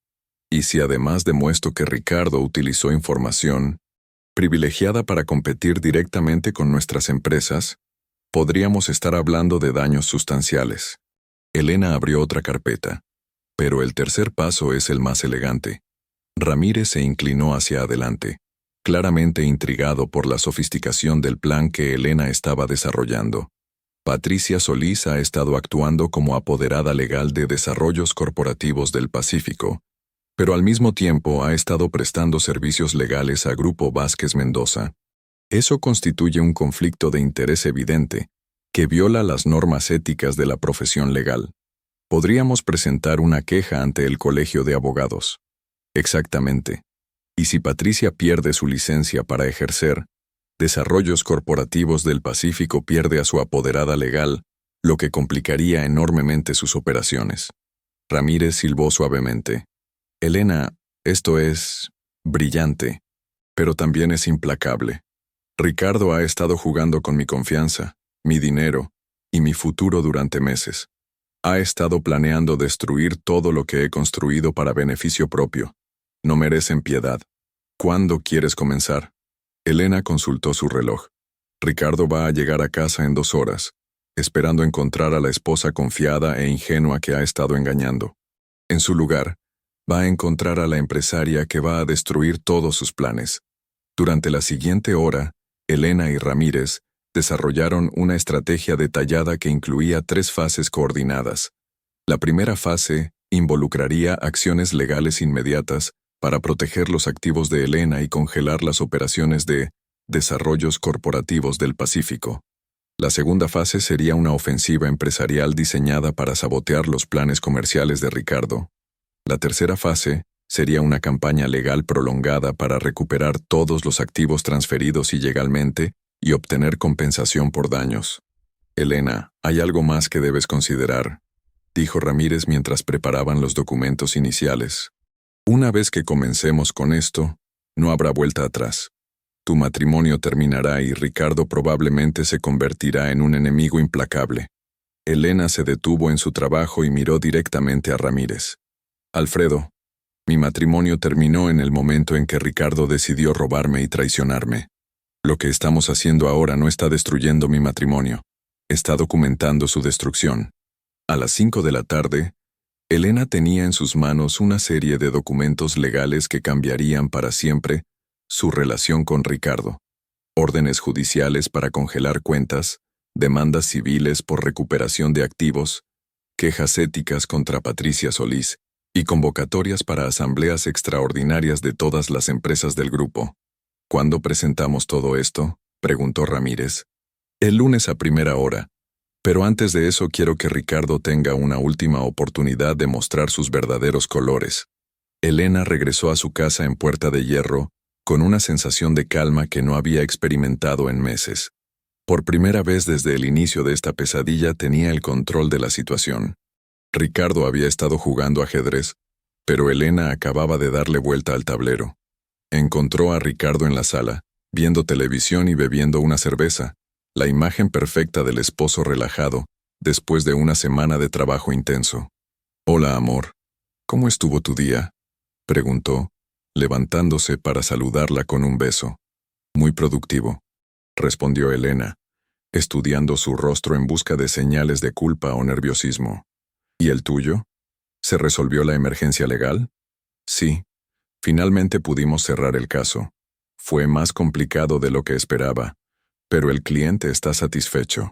Y si además demuestro que Ricardo utilizó información privilegiada para competir directamente con nuestras empresas, podríamos estar hablando de daños sustanciales. Elena abrió otra carpeta. Pero el tercer paso es el más elegante. Ramírez se inclinó hacia adelante, claramente intrigado por la sofisticación del plan que Elena estaba desarrollando. Patricia Solís ha estado actuando como apoderada legal de Desarrollos Corporativos del Pacífico, pero al mismo tiempo ha estado prestando servicios legales a Grupo Vázquez Mendoza. Eso constituye un conflicto de interés evidente, que viola las normas éticas de la profesión legal. Podríamos presentar una queja ante el Colegio de Abogados. Exactamente. Y si Patricia pierde su licencia para ejercer, Desarrollos Corporativos del Pacífico pierde a su apoderada legal, lo que complicaría enormemente sus operaciones. Ramírez silbó suavemente. Elena, esto es brillante, pero también es implacable. Ricardo ha estado jugando con mi confianza, mi dinero y mi futuro durante meses. Ha estado planeando destruir todo lo que he construido para beneficio propio. No merecen piedad. ¿Cuándo quieres comenzar? Elena consultó su reloj. Ricardo va a llegar a casa en 2 horas, esperando encontrar a la esposa confiada e ingenua que ha estado engañando. En su lugar, va a encontrar a la empresaria que va a destruir todos sus planes. Durante la siguiente hora, Elena y Ramírez desarrollaron una estrategia detallada que incluía 3 fases coordinadas. La primera fase involucraría acciones legales inmediatas para proteger los activos de Elena y congelar las operaciones de Desarrollos Corporativos del Pacífico. La segunda fase sería una ofensiva empresarial diseñada para sabotear los planes comerciales de Ricardo. La tercera fase sería una campaña legal prolongada para recuperar todos los activos transferidos ilegalmente y obtener compensación por daños. Elena, hay algo más que debes considerar, dijo Ramírez mientras preparaban los documentos iniciales. Una vez que comencemos con esto, no habrá vuelta atrás. Tu matrimonio terminará y Ricardo probablemente se convertirá en un enemigo implacable. Elena se detuvo en su trabajo y miró directamente a Ramírez. Alfredo, Mi matrimonio terminó en el momento en que Ricardo decidió robarme y traicionarme. Lo que estamos haciendo ahora no está destruyendo mi matrimonio, está documentando su destrucción. A las 5 de la tarde, Elena tenía en sus manos una serie de documentos legales que cambiarían para siempre su relación con Ricardo. Órdenes judiciales para congelar cuentas, demandas civiles por recuperación de activos, quejas éticas contra Patricia Solís y convocatorias para asambleas extraordinarias de todas las empresas del grupo. ¿Cuándo presentamos todo esto?, preguntó Ramírez. El lunes a primera hora. Pero antes de eso quiero que Ricardo tenga una última oportunidad de mostrar sus verdaderos colores. Elena regresó a su casa en Puerta de Hierro con una sensación de calma que no había experimentado en meses. Por primera vez desde el inicio de esta pesadilla tenía el control de la situación. Ricardo había estado jugando ajedrez, pero Elena acababa de darle vuelta al tablero. Encontró a Ricardo en la sala, viendo televisión y bebiendo una cerveza, la imagen perfecta del esposo relajado, después de una semana de trabajo intenso. «Hola, amor. ¿Cómo estuvo tu día?», preguntó, levantándose para saludarla con un beso. «Muy productivo», respondió Elena, estudiando su rostro en busca de señales de culpa o nerviosismo. «¿Y el tuyo? ¿Se resolvió la emergencia legal?». «Sí. Finalmente pudimos cerrar el caso. Fue más complicado de lo que esperaba, pero el cliente está satisfecho».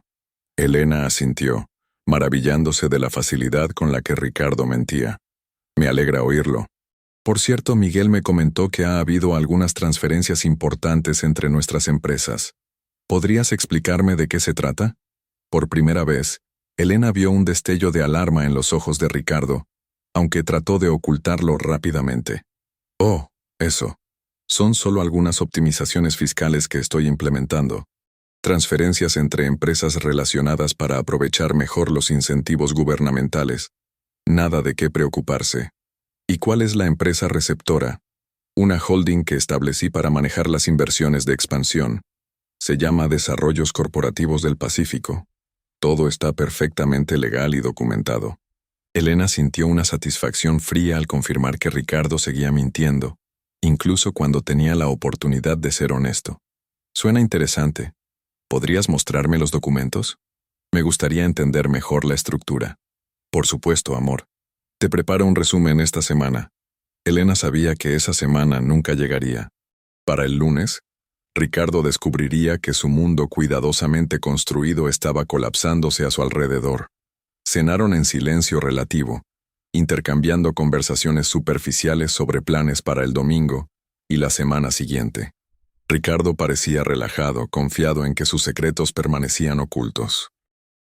Elena asintió, maravillándose de la facilidad con la que Ricardo mentía. «Me alegra oírlo. Por cierto, Miguel me comentó que ha habido algunas transferencias importantes entre nuestras empresas. ¿Podrías explicarme de qué se trata?». Por primera vez, Elena vio un destello de alarma en los ojos de Ricardo, aunque trató de ocultarlo rápidamente. «Oh, eso. Son solo algunas optimizaciones fiscales que estoy implementando. Transferencias entre empresas relacionadas para aprovechar mejor los incentivos gubernamentales. Nada de qué preocuparse». «¿Y cuál es la empresa receptora?». «Una holding que establecí para manejar las inversiones de expansión. Se llama Desarrollos Corporativos del Pacífico. Todo está perfectamente legal y documentado». Elena sintió una satisfacción fría al confirmar que Ricardo seguía mintiendo, incluso cuando tenía la oportunidad de ser honesto. «Suena interesante. ¿Podrías mostrarme los documentos? Me gustaría entender mejor la estructura». «Por supuesto, amor. Te preparo un resumen esta semana». Elena sabía que esa semana nunca llegaría. Para el lunes, Ricardo descubriría que su mundo cuidadosamente construido estaba colapsándose a su alrededor. Cenaron en silencio relativo, intercambiando conversaciones superficiales sobre planes para el domingo y la semana siguiente. Ricardo parecía relajado, confiado en que sus secretos permanecían ocultos.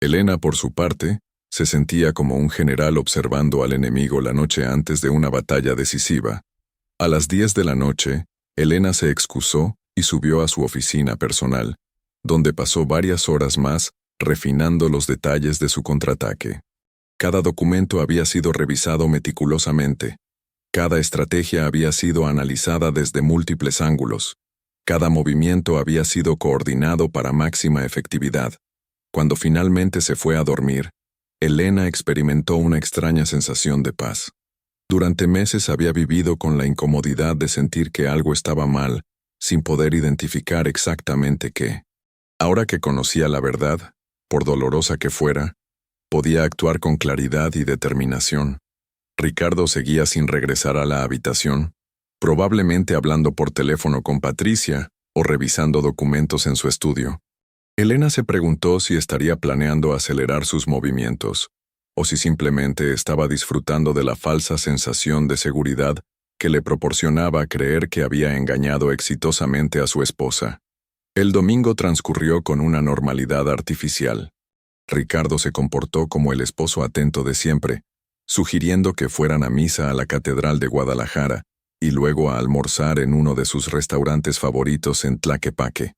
Elena, por su parte, se sentía como un general observando al enemigo la noche antes de una batalla decisiva. A las 10 de la noche, Elena se excusó y subió a su oficina personal, donde pasó varias horas más refinando los detalles de su contraataque. Cada documento había sido revisado meticulosamente. Cada estrategia había sido analizada desde múltiples ángulos. Cada movimiento había sido coordinado para máxima efectividad. Cuando finalmente se fue a dormir, Elena experimentó una extraña sensación de paz. Durante meses había vivido con la incomodidad de sentir que algo estaba mal, sin poder identificar exactamente qué. Ahora que conocía la verdad, por dolorosa que fuera, podía actuar con claridad y determinación. Ricardo seguía sin regresar a la habitación, probablemente hablando por teléfono con Patricia o revisando documentos en su estudio. Elena se preguntó si estaría planeando acelerar sus movimientos, o si simplemente estaba disfrutando de la falsa sensación de seguridad que le proporcionaba creer que había engañado exitosamente a su esposa. El domingo transcurrió con una normalidad artificial. Ricardo se comportó como el esposo atento de siempre, sugiriendo que fueran a misa a la Catedral de Guadalajara y luego a almorzar en uno de sus restaurantes favoritos en Tlaquepaque.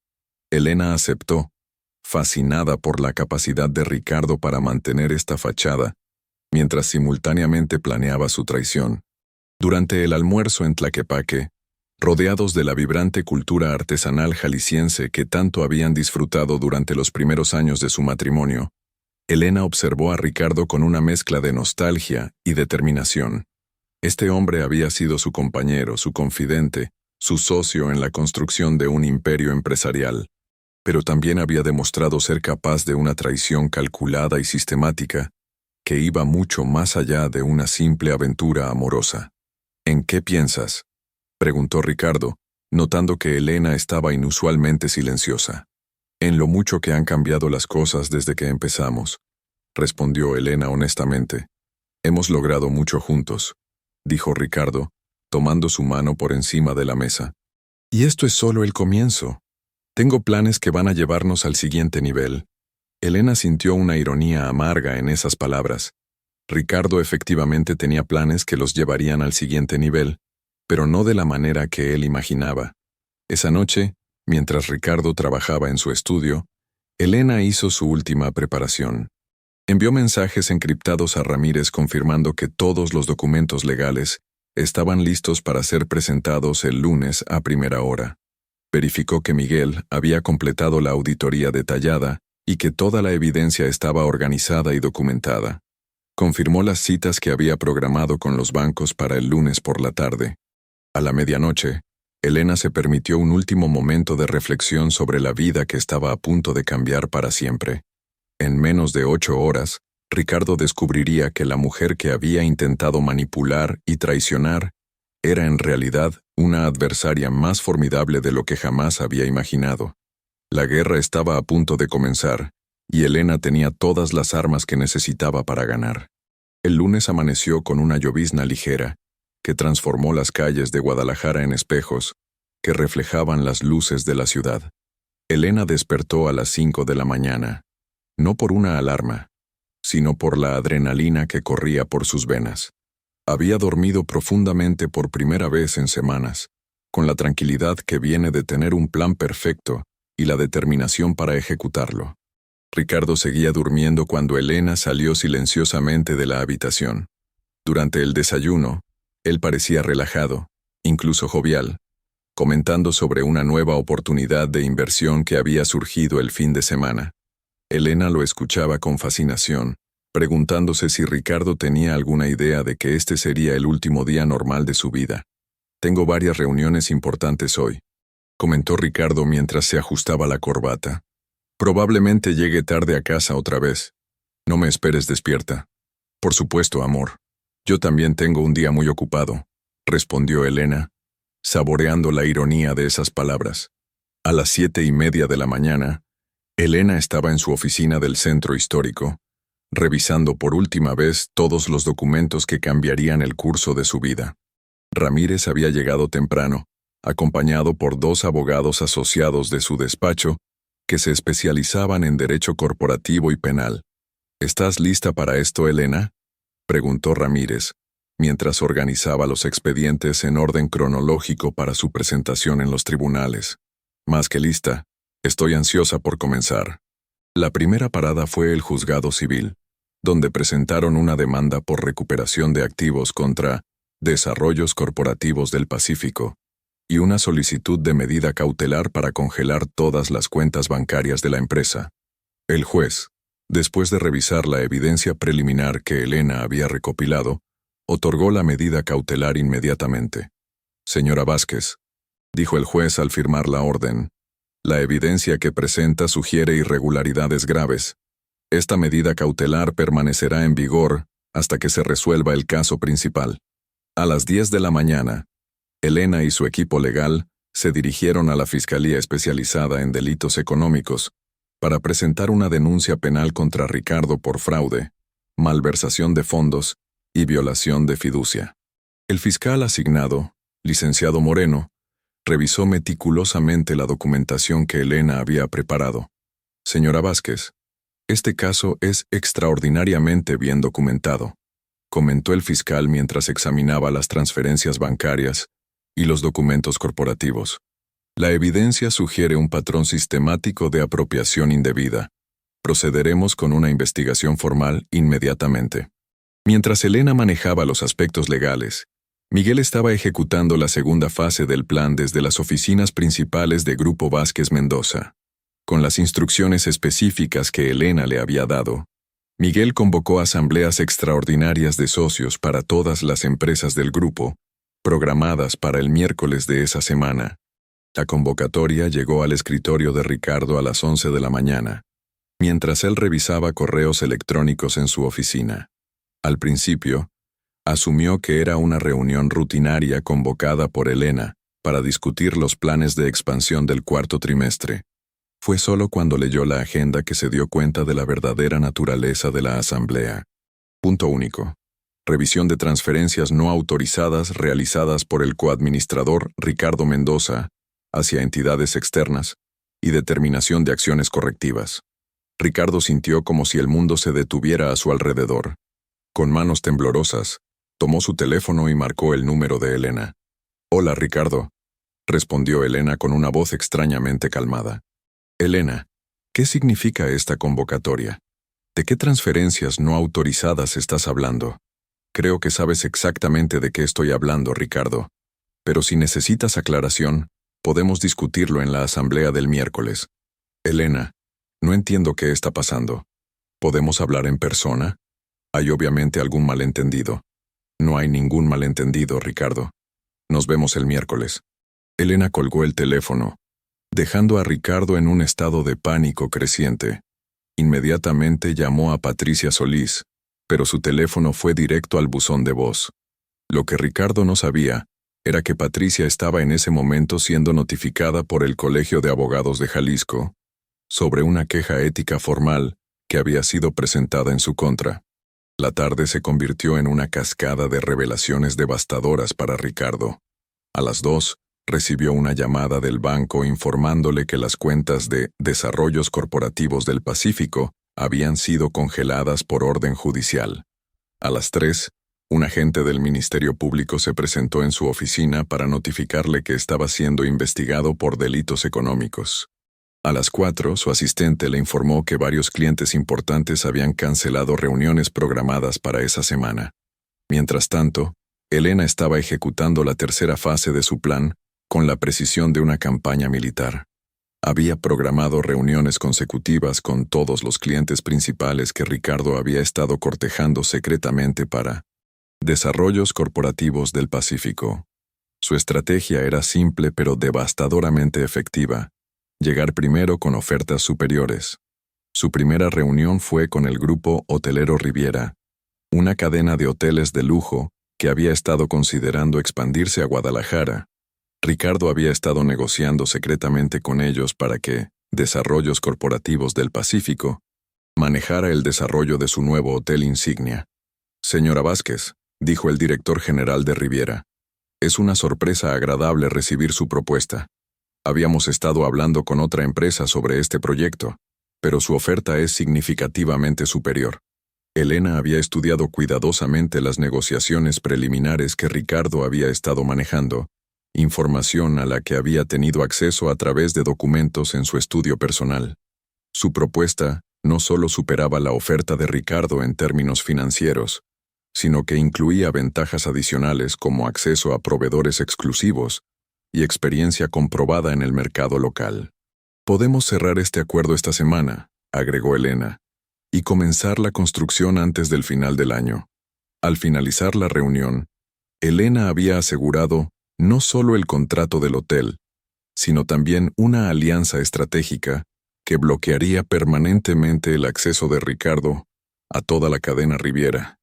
Elena aceptó, fascinada por la capacidad de Ricardo para mantener esta fachada, mientras simultáneamente planeaba su traición. Durante el almuerzo en Tlaquepaque, rodeados de la vibrante cultura artesanal jalisciense que tanto habían disfrutado durante los primeros años de su matrimonio, Elena observó a Ricardo con una mezcla de nostalgia y determinación. Este hombre había sido su compañero, su confidente, su socio en la construcción de un imperio empresarial, pero también había demostrado ser capaz de una traición calculada y sistemática que iba mucho más allá de una simple aventura amorosa. ¿En qué piensas?, preguntó Ricardo, notando que Elena estaba inusualmente silenciosa. En lo mucho que han cambiado las cosas desde que empezamos, respondió Elena honestamente. Hemos logrado mucho juntos, dijo Ricardo, tomando su mano por encima de la mesa. Y esto es solo el comienzo. Tengo planes que van a llevarnos al siguiente nivel. Elena sintió una ironía amarga en esas palabras. Ricardo efectivamente tenía planes que los llevarían al siguiente nivel, pero no de la manera que él imaginaba. Esa noche, mientras Ricardo trabajaba en su estudio, Elena hizo su última preparación. Envió mensajes encriptados a Ramírez confirmando que todos los documentos legales estaban listos para ser presentados el lunes a primera hora. Verificó que Miguel había completado la auditoría detallada y que toda la evidencia estaba organizada y documentada. Confirmó las citas que había programado con los bancos para el lunes por la tarde. A la medianoche, Elena se permitió un último momento de reflexión sobre la vida que estaba a punto de cambiar para siempre. En menos de 8 horas, Ricardo descubriría que la mujer que había intentado manipular y traicionar era en realidad una adversaria más formidable de lo que jamás había imaginado. La guerra estaba a punto de comenzar, y Elena tenía todas las armas que necesitaba para ganar. El lunes amaneció con una llovizna ligera, que transformó las calles de Guadalajara en espejos, que reflejaban las luces de la ciudad. Elena despertó a las 5 de la mañana, no por una alarma, sino por la adrenalina que corría por sus venas. Había dormido profundamente por primera vez en semanas, con la tranquilidad que viene de tener un plan perfecto y la determinación para ejecutarlo. Ricardo seguía durmiendo cuando Elena salió silenciosamente de la habitación. Durante el desayuno, él parecía relajado, incluso jovial, comentando sobre una nueva oportunidad de inversión que había surgido el fin de semana. Elena lo escuchaba con fascinación, preguntándose si Ricardo tenía alguna idea de que este sería el último día normal de su vida. «Tengo varias reuniones importantes hoy», comentó Ricardo mientras se ajustaba la corbata. «Probablemente llegue tarde a casa otra vez. No me esperes despierta». «Por supuesto, amor. Yo también tengo un día muy ocupado», respondió Elena, saboreando la ironía de esas palabras. A las 7:30 de la mañana, Elena estaba en su oficina del centro histórico, revisando por última vez todos los documentos que cambiarían el curso de su vida. Ramírez había llegado temprano, acompañado por 2 abogados asociados de su despacho, que se especializaban en derecho corporativo y penal. «¿Estás lista para esto, Elena?», preguntó Ramírez, mientras organizaba los expedientes en orden cronológico para su presentación en los tribunales. «Más que lista. Estoy ansiosa por comenzar». La primera parada fue el juzgado civil, donde presentaron una demanda por recuperación de activos contra Desarrollos Corporativos del Pacífico y una solicitud de medida cautelar para congelar todas las cuentas bancarias de la empresa. El juez, después de revisar la evidencia preliminar que Elena había recopilado, otorgó la medida cautelar inmediatamente. «Señora Vázquez», dijo el juez al firmar la orden, «la evidencia que presenta sugiere irregularidades graves. Esta medida cautelar permanecerá en vigor hasta que se resuelva el caso principal». A las 10 de la mañana, Elena y su equipo legal se dirigieron a la Fiscalía Especializada en Delitos Económicos para presentar una denuncia penal contra Ricardo por fraude, malversación de fondos y violación de fiducia. El fiscal asignado, licenciado Moreno, revisó meticulosamente la documentación que Elena había preparado. «Señora Vázquez, este caso es extraordinariamente bien documentado», comentó el fiscal mientras examinaba las transferencias bancarias y los documentos corporativos. «La evidencia sugiere un patrón sistemático de apropiación indebida. Procederemos con una investigación formal inmediatamente». Mientras Elena manejaba los aspectos legales, Miguel estaba ejecutando la segunda fase del plan desde las oficinas principales de Grupo Vázquez Mendoza. Con las instrucciones específicas que Elena le había dado, Miguel convocó asambleas extraordinarias de socios para todas las empresas del grupo, programadas para el miércoles de esa semana. La convocatoria llegó al escritorio de Ricardo a las 11 de la mañana, mientras él revisaba correos electrónicos en su oficina. Al principio, asumió que era una reunión rutinaria convocada por Elena para discutir los planes de expansión del cuarto trimestre. Fue solo cuando leyó la agenda que se dio cuenta de la verdadera naturaleza de la asamblea. Punto único. Revisión de transferencias no autorizadas realizadas por el coadministrador Ricardo Mendoza hacia entidades externas y determinación de acciones correctivas. Ricardo sintió como si el mundo se detuviera a su alrededor. Con manos temblorosas, tomó su teléfono y marcó el número de Elena. «Hola, Ricardo», respondió Elena con una voz extrañamente calmada. «Elena, ¿qué significa esta convocatoria? ¿De qué transferencias no autorizadas estás hablando? Creo que sabes exactamente de qué estoy hablando, Ricardo. Pero si necesitas aclaración, podemos discutirlo en la asamblea del miércoles. Elena, no entiendo qué está pasando. ¿Podemos hablar en persona? Hay obviamente algún malentendido». «No hay ningún malentendido, Ricardo. Nos vemos el miércoles». Elena colgó el teléfono, dejando a Ricardo en un estado de pánico creciente. Inmediatamente llamó a Patricia Solís, pero su teléfono fue directo al buzón de voz. Lo que Ricardo no sabía era que Patricia estaba en ese momento siendo notificada por el Colegio de Abogados de Jalisco sobre una queja ética formal que había sido presentada en su contra. La tarde se convirtió en una cascada de revelaciones devastadoras para Ricardo. A las 2, recibió una llamada del banco informándole que las cuentas de Desarrollos Corporativos del Pacífico habían sido congeladas por orden judicial. A las 3, un agente del Ministerio Público se presentó en su oficina para notificarle que estaba siendo investigado por delitos económicos. A las 4, su asistente le informó que varios clientes importantes habían cancelado reuniones programadas para esa semana. Mientras tanto, Elena estaba ejecutando la tercera fase de su plan con la precisión de una campaña militar. Había programado reuniones consecutivas con todos los clientes principales que Ricardo había estado cortejando secretamente para Desarrollos Corporativos del Pacífico. Su estrategia era simple pero devastadoramente efectiva: llegar primero con ofertas superiores. Su primera reunión fue con el grupo hotelero Riviera, una cadena de hoteles de lujo que había estado considerando expandirse a Guadalajara. Ricardo había estado negociando secretamente con ellos para que Desarrollos Corporativos del Pacífico manejara el desarrollo de su nuevo hotel insignia. «Señora Vázquez», dijo el director general de Riviera, «es una sorpresa agradable recibir su propuesta. Habíamos estado hablando con otra empresa sobre este proyecto, pero su oferta es significativamente superior». Elena había estudiado cuidadosamente las negociaciones preliminares que Ricardo había estado manejando, información a la que había tenido acceso a través de documentos en su estudio personal. Su propuesta no solo superaba la oferta de Ricardo en términos financieros, sino que incluía ventajas adicionales como acceso a proveedores exclusivos y experiencia comprobada en el mercado local. «Podemos cerrar este acuerdo esta semana», agregó Elena, «y comenzar la construcción antes del final del año». Al finalizar la reunión, Elena había asegurado no solo el contrato del hotel, sino también una alianza estratégica que bloquearía permanentemente el acceso de Ricardo a toda la cadena Riviera.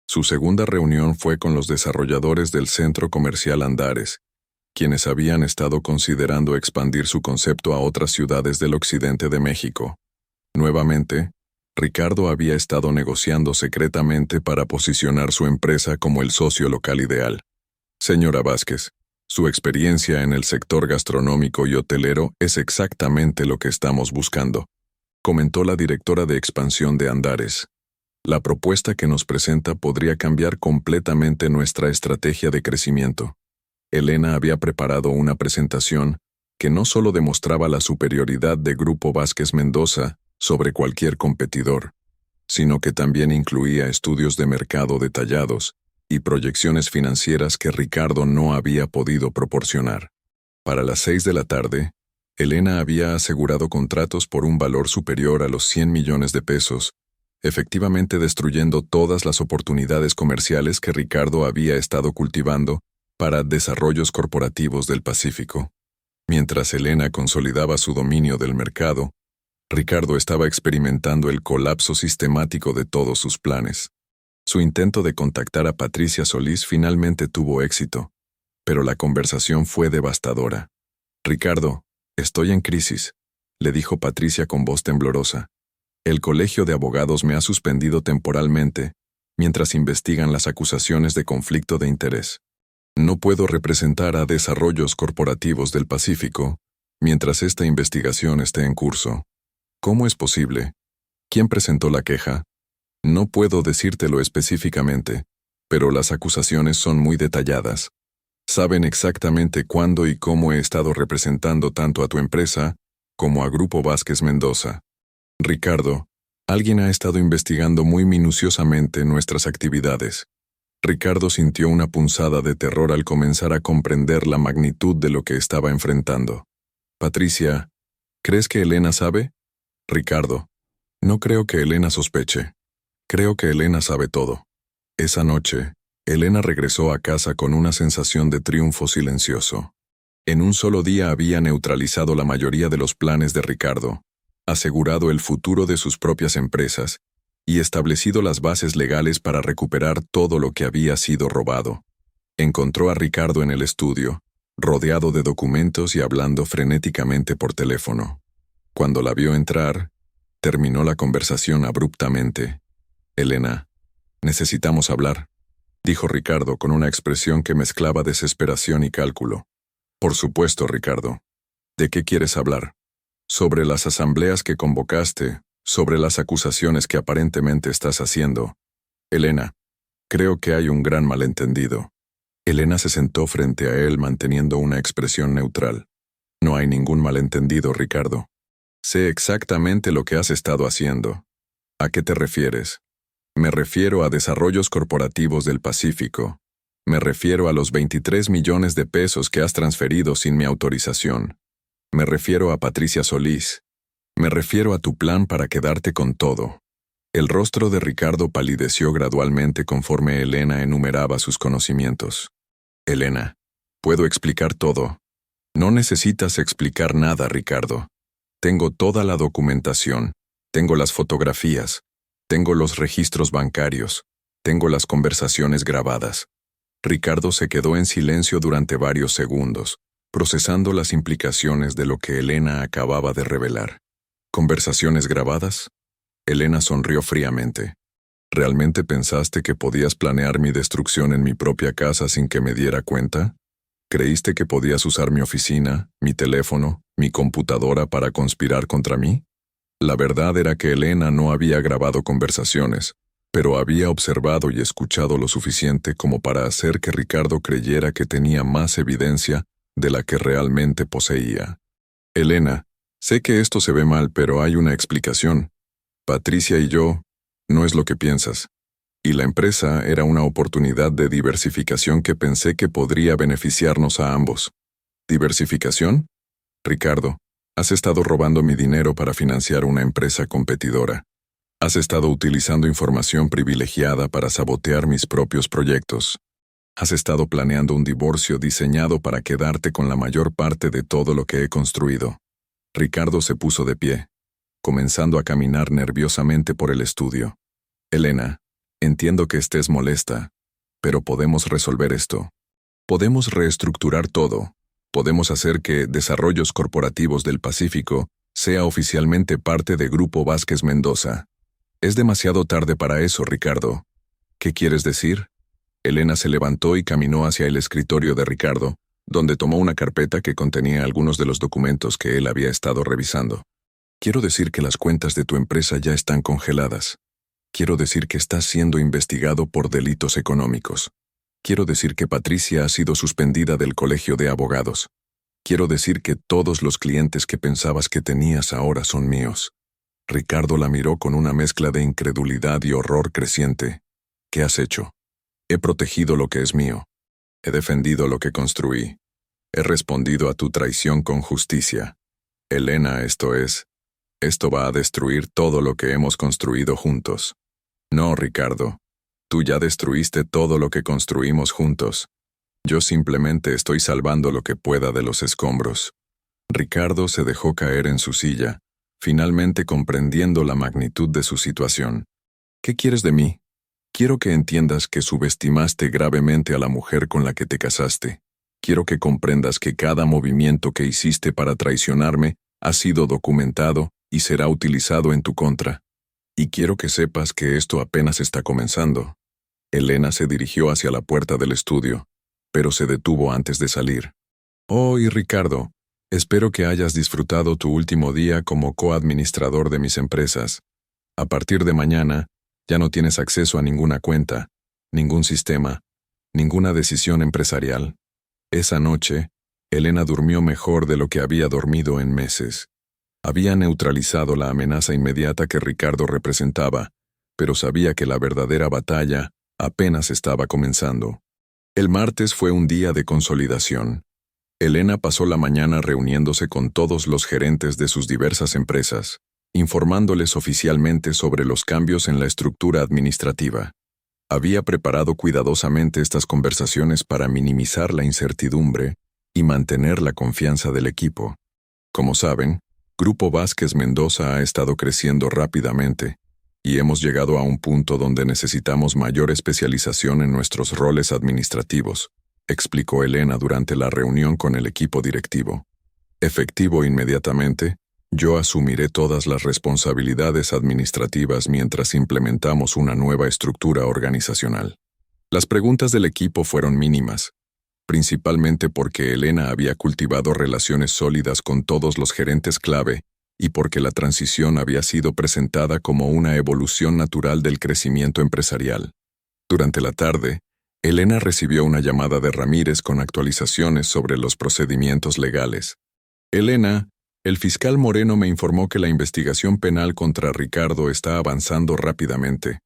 Su segunda reunión fue con los desarrolladores del centro comercial Andares, quienes habían estado considerando expandir su concepto a otras ciudades del occidente de México. Nuevamente, Ricardo había estado negociando secretamente para posicionar su empresa como el socio local ideal. «Señora Vázquez, su experiencia en el sector gastronómico y hotelero es exactamente lo que estamos buscando», comentó la directora de expansión de Andares. «La propuesta que nos presenta podría cambiar completamente nuestra estrategia de crecimiento». Elena había preparado una presentación que no solo demostraba la superioridad de Grupo Vázquez Mendoza sobre cualquier competidor, sino que también incluía estudios de mercado detallados y proyecciones financieras que Ricardo no había podido proporcionar. Para las 6 de la tarde, Elena había asegurado contratos por un valor superior a los 100 millones de pesos efectivamente destruyendo todas las oportunidades comerciales que Ricardo había estado cultivando para desarrollos corporativos del Pacífico. Mientras Elena consolidaba su dominio del mercado, Ricardo estaba experimentando el colapso sistemático de todos sus planes. Su intento de contactar a Patricia Solís finalmente tuvo éxito, pero la conversación fue devastadora. «Ricardo, estoy en crisis», le dijo Patricia con voz temblorosa. «El colegio de abogados me ha suspendido temporalmente, mientras investigan las acusaciones de conflicto de interés. No puedo representar a Desarrollos Corporativos del Pacífico mientras esta investigación esté en curso. ¿Cómo es posible? ¿Quién presentó la queja? No puedo decírtelo específicamente, pero las acusaciones son muy detalladas. Saben exactamente cuándo y cómo he estado representando tanto a tu empresa como a Grupo Vázquez Mendoza. Ricardo, alguien ha estado investigando muy minuciosamente nuestras actividades». Ricardo sintió una punzada de terror al comenzar a comprender la magnitud de lo que estaba enfrentando. «Patricia, ¿crees que Elena sabe?» «Ricardo, no creo que Elena sospeche. Creo que Elena sabe todo». Esa noche, Elena regresó a casa con una sensación de triunfo silencioso. En un solo día había neutralizado la mayoría de los planes de Ricardo, asegurado el futuro de sus propias empresas y establecido las bases legales para recuperar todo lo que había sido robado. Encontró a Ricardo en el estudio, rodeado de documentos y hablando frenéticamente por teléfono. Cuando la vio entrar, terminó la conversación abruptamente. «Elena, necesitamos hablar», dijo Ricardo con una expresión que mezclaba desesperación y cálculo. «Por supuesto, Ricardo. ¿De qué quieres hablar?» «Sobre las asambleas que convocaste, sobre las acusaciones que aparentemente estás haciendo. Elena, creo que hay un gran malentendido». Elena se sentó frente a él manteniendo una expresión neutral. «No hay ningún malentendido, Ricardo. Sé exactamente lo que has estado haciendo». «¿A qué te refieres?» «Me refiero a Desarrollos Corporativos del Pacífico. Me refiero a los 23 millones de pesos que has transferido sin mi autorización. Me refiero a Patricia Solís. Me refiero a tu plan para quedarte con todo». El rostro de Ricardo palideció gradualmente conforme Elena enumeraba sus conocimientos. «Elena, puedo explicar todo». «No necesitas explicar nada, Ricardo. Tengo toda la documentación, tengo las fotografías, tengo los registros bancarios, tengo las conversaciones grabadas». Ricardo se quedó en silencio durante varios segundos, procesando las implicaciones de lo que Elena acababa de revelar. «¿Conversaciones grabadas?» Elena sonrió fríamente. «¿Realmente pensaste que podías planear mi destrucción en mi propia casa sin que me diera cuenta? ¿Creíste que podías usar mi oficina, mi teléfono, mi computadora para conspirar contra mí?» La verdad era que Elena no había grabado conversaciones, pero había observado y escuchado lo suficiente como para hacer que Ricardo creyera que tenía más evidencia de la que realmente poseía. «Elena, sé que esto se ve mal, pero hay una explicación. Patricia y yo, no es lo que piensas. Y la empresa era una oportunidad de diversificación que pensé que podría beneficiarnos a ambos». «¿Diversificación?» «Ricardo, has estado robando mi dinero para financiar una empresa competidora. Has estado utilizando información privilegiada para sabotear mis propios proyectos. Has estado planeando un divorcio diseñado para quedarte con la mayor parte de todo lo que he construido». Ricardo se puso de pie, comenzando a caminar nerviosamente por el estudio. «Elena, entiendo que estés molesta, pero podemos resolver esto. Podemos reestructurar todo. Podemos hacer que Desarrollos Corporativos del Pacífico sea oficialmente parte de Grupo Vázquez Mendoza. Es demasiado tarde para eso, Ricardo». «¿Qué quieres decir?» Elena se levantó y caminó hacia el escritorio de Ricardo, donde tomó una carpeta que contenía algunos de los documentos que él había estado revisando. «Quiero decir que las cuentas de tu empresa ya están congeladas. Quiero decir que estás siendo investigado por delitos económicos. Quiero decir que Patricia ha sido suspendida del colegio de abogados. Quiero decir que todos los clientes que pensabas que tenías ahora son míos». Ricardo la miró con una mezcla de incredulidad y horror creciente. «¿Qué has hecho?» «He protegido lo que es mío. He defendido lo que construí. He respondido a tu traición con justicia. Elena, esto es, Esto va a destruir todo lo que hemos construido juntos. No, Ricardo. Tú ya destruiste todo lo que construimos juntos. Yo simplemente estoy salvando lo que pueda de los escombros. Ricardo se dejó caer en su silla, finalmente comprendiendo la magnitud de su situación. ¿Qué quieres de mí? Quiero que entiendas que subestimaste gravemente a la mujer con la que te casaste. Quiero que comprendas que cada movimiento que hiciste para traicionarme ha sido documentado y será utilizado en tu contra. Y quiero que sepas que esto apenas está comenzando. Elena se dirigió hacia la puerta del estudio, pero se detuvo antes de salir. Oh, y Ricardo, espero que hayas disfrutado tu último día como coadministrador de mis empresas. A partir de mañana, ya no tienes acceso a ninguna cuenta, ningún sistema, ninguna decisión empresarial. Esa noche, Elena durmió mejor de lo que había dormido en meses. Había neutralizado la amenaza inmediata que Ricardo representaba, pero sabía que la verdadera batalla apenas estaba comenzando. El martes fue un día de consolidación. Elena pasó la mañana reuniéndose con todos los gerentes de sus diversas empresas, informándoles oficialmente sobre los cambios en la estructura administrativa. Había preparado cuidadosamente estas conversaciones para minimizar la incertidumbre y mantener la confianza del equipo. Como saben, Grupo Vázquez Mendoza ha estado creciendo rápidamente, y hemos llegado a un punto donde necesitamos mayor especialización en nuestros roles administrativos, explicó Elena durante la reunión con el equipo directivo. Efectivo inmediatamente, yo asumiré todas las responsabilidades administrativas mientras implementamos una nueva estructura organizacional. Las preguntas del equipo fueron mínimas, principalmente porque Elena había cultivado relaciones sólidas con todos los gerentes clave y porque la transición había sido presentada como una evolución natural del crecimiento empresarial. Durante la tarde, Elena recibió una llamada de Ramírez con actualizaciones sobre los procedimientos legales. Elena, el fiscal Moreno me informó que la investigación penal contra Ricardo está avanzando rápidamente.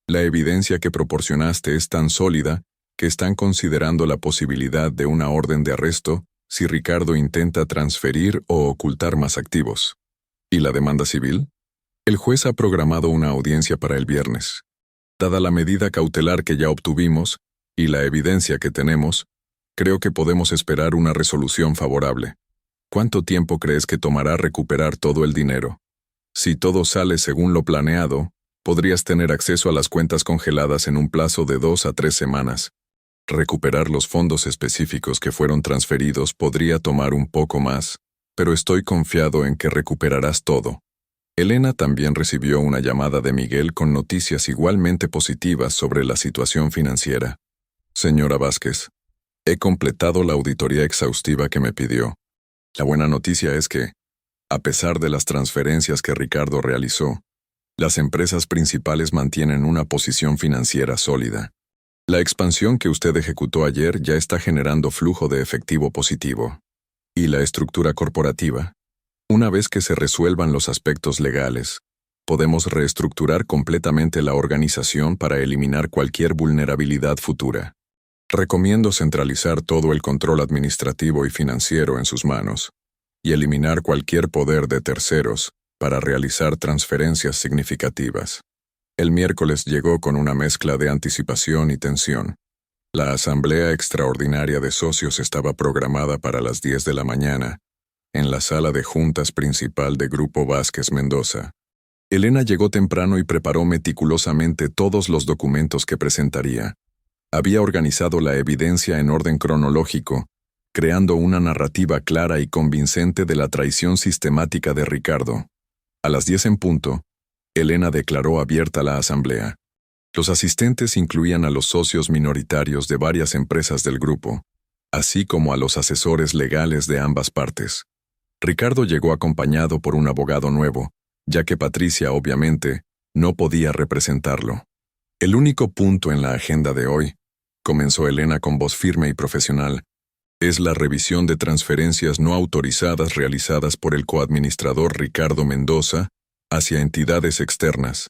La evidencia que proporcionaste es tan sólida que están considerando la posibilidad de una orden de arresto si Ricardo intenta transferir o ocultar más activos. ¿Y la demanda civil? El juez ha programado una audiencia para el viernes. Dada la medida cautelar que ya obtuvimos y la evidencia que tenemos, creo que podemos esperar una resolución favorable. ¿Cuánto tiempo crees que tomará recuperar todo el dinero? Si todo sale según lo planeado, podrías tener acceso a las cuentas congeladas en un plazo de 2 a 3 semanas. Recuperar los fondos específicos que fueron transferidos podría tomar un poco más, pero estoy confiado en que recuperarás todo. Elena también recibió una llamada de Miguel con noticias igualmente positivas sobre la situación financiera. Señora Vázquez, he completado la auditoría exhaustiva que me pidió. La buena noticia es que, a pesar de las transferencias que Ricardo realizó, las empresas principales mantienen una posición financiera sólida. La expansión que usted ejecutó ayer ya está generando flujo de efectivo positivo. ¿Y la estructura corporativa? Una vez que se resuelvan los aspectos legales, podemos reestructurar completamente la organización para eliminar cualquier vulnerabilidad futura. Recomiendo centralizar todo el control administrativo y financiero en sus manos y eliminar cualquier poder de terceros para realizar transferencias significativas. El miércoles llegó con una mezcla de anticipación y tensión. La asamblea extraordinaria de socios estaba programada para las 10 de la mañana, en la sala de juntas principal de Grupo Vázquez Mendoza. Elena llegó temprano y preparó meticulosamente todos los documentos que presentaría. Había organizado la evidencia en orden cronológico, creando una narrativa clara y convincente de la traición sistemática de Ricardo. A las 10 en punto, Elena declaró abierta la asamblea. Los asistentes incluían a los socios minoritarios de varias empresas del grupo, así como a los asesores legales de ambas partes. Ricardo llegó acompañado por un abogado nuevo, ya que Patricia, obviamente, no podía representarlo. El único punto en la agenda de hoy, comenzó Elena con voz firme y profesional, es la revisión de transferencias no autorizadas realizadas por el coadministrador Ricardo Mendoza hacia entidades externas,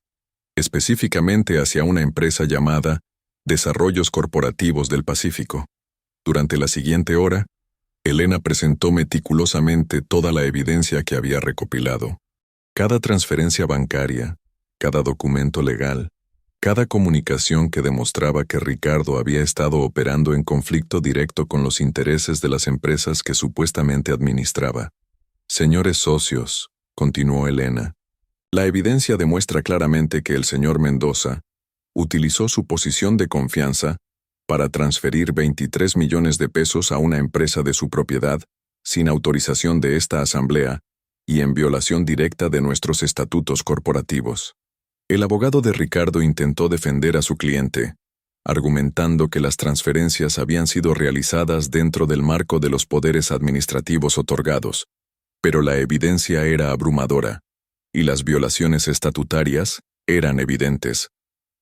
específicamente hacia una empresa llamada Desarrollos Corporativos del Pacífico. Durante la siguiente hora, Elena presentó meticulosamente toda la evidencia que había recopilado. Cada transferencia bancaria, cada documento legal, cada comunicación que demostraba que Ricardo había estado operando en conflicto directo con los intereses de las empresas que supuestamente administraba. Señores socios, continuó Elena, la evidencia demuestra claramente que el señor Mendoza utilizó su posición de confianza para transferir 23 millones de pesos a una empresa de su propiedad, sin autorización de esta asamblea y en violación directa de nuestros estatutos corporativos. El abogado de Ricardo intentó defender a su cliente, argumentando que las transferencias habían sido realizadas dentro del marco de los poderes administrativos otorgados, pero la evidencia era abrumadora, y las violaciones estatutarias eran evidentes.